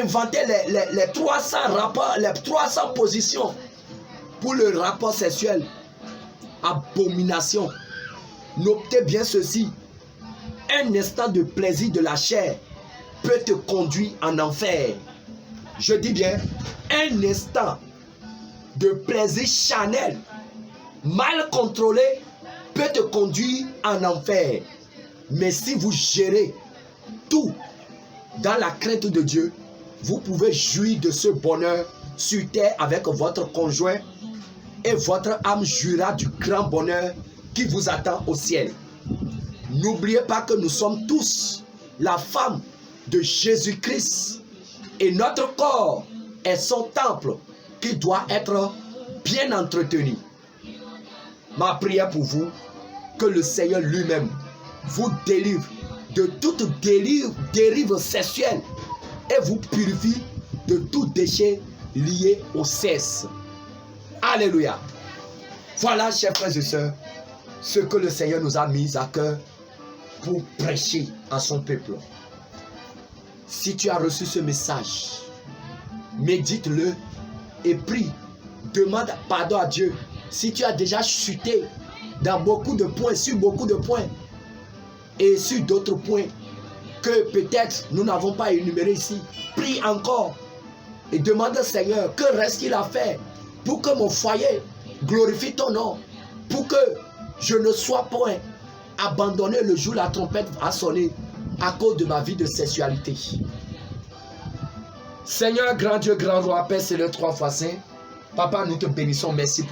inventer les 300 rapports, les 300 positions pour le rapport sexuel. Abomination. Notez bien ceci. Un instant de plaisir de la chair peut te conduire en enfer. Je dis bien, un instant de plaisir charnel mal contrôlé peut te conduire en enfer. Mais si vous gérez tout dans la crainte de Dieu, vous pouvez jouir de ce bonheur sur terre avec votre conjoint et votre âme jouira du grand bonheur qui vous attend au ciel. N'oubliez pas que nous sommes tous la femme de Jésus-Christ et notre corps est son temple qui doit être bien entretenu. Ma prière pour vous, que le Seigneur lui-même vous délivre de toute dérive sexuelle et vous purifie de tout déchet lié au sexe. Alléluia. Voilà, chers frères et sœurs, ce que le Seigneur nous a mis à cœur pour prêcher à son peuple. Si tu as reçu ce message, médite-le et prie. Demande pardon à Dieu. Si tu as déjà chuté dans beaucoup de points, sur beaucoup de points, et sur d'autres points que peut-être nous n'avons pas énumérés ici, prie encore et demande au Seigneur que reste-t-il à faire pour que mon foyer glorifie ton nom, pour que je ne sois point abandonné le jour où la trompette a sonné à cause de ma vie de sexualité. Seigneur, grand Dieu, grand roi, Père, c'est le 3 fois saint. Papa, nous te bénissons. Merci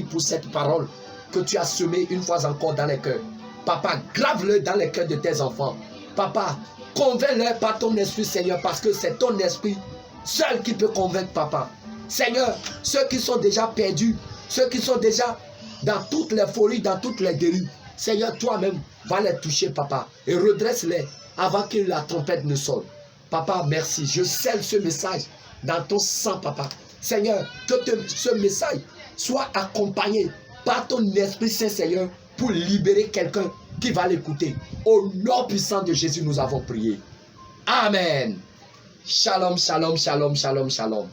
pour cette parole que tu as semée une fois encore dans les cœurs. Papa, grave-le dans les cœurs de tes enfants. Papa, convainc-le par ton esprit, Seigneur, parce que c'est ton esprit seul qui peut convaincre, Papa. Seigneur, ceux qui sont déjà perdus, ceux qui sont déjà dans toutes les folies, dans toutes les dérives, Seigneur, toi-même, va les toucher, Papa, et redresse-les avant que la trompette ne sonne. Papa, merci. Je scelle ce message dans ton sang, Papa. Seigneur, que ce message soit accompagné par ton Esprit Saint, Seigneur, pour libérer quelqu'un qui va l'écouter. Au nom puissant de Jésus, nous avons prié. Amen. Shalom, shalom, shalom, shalom, shalom.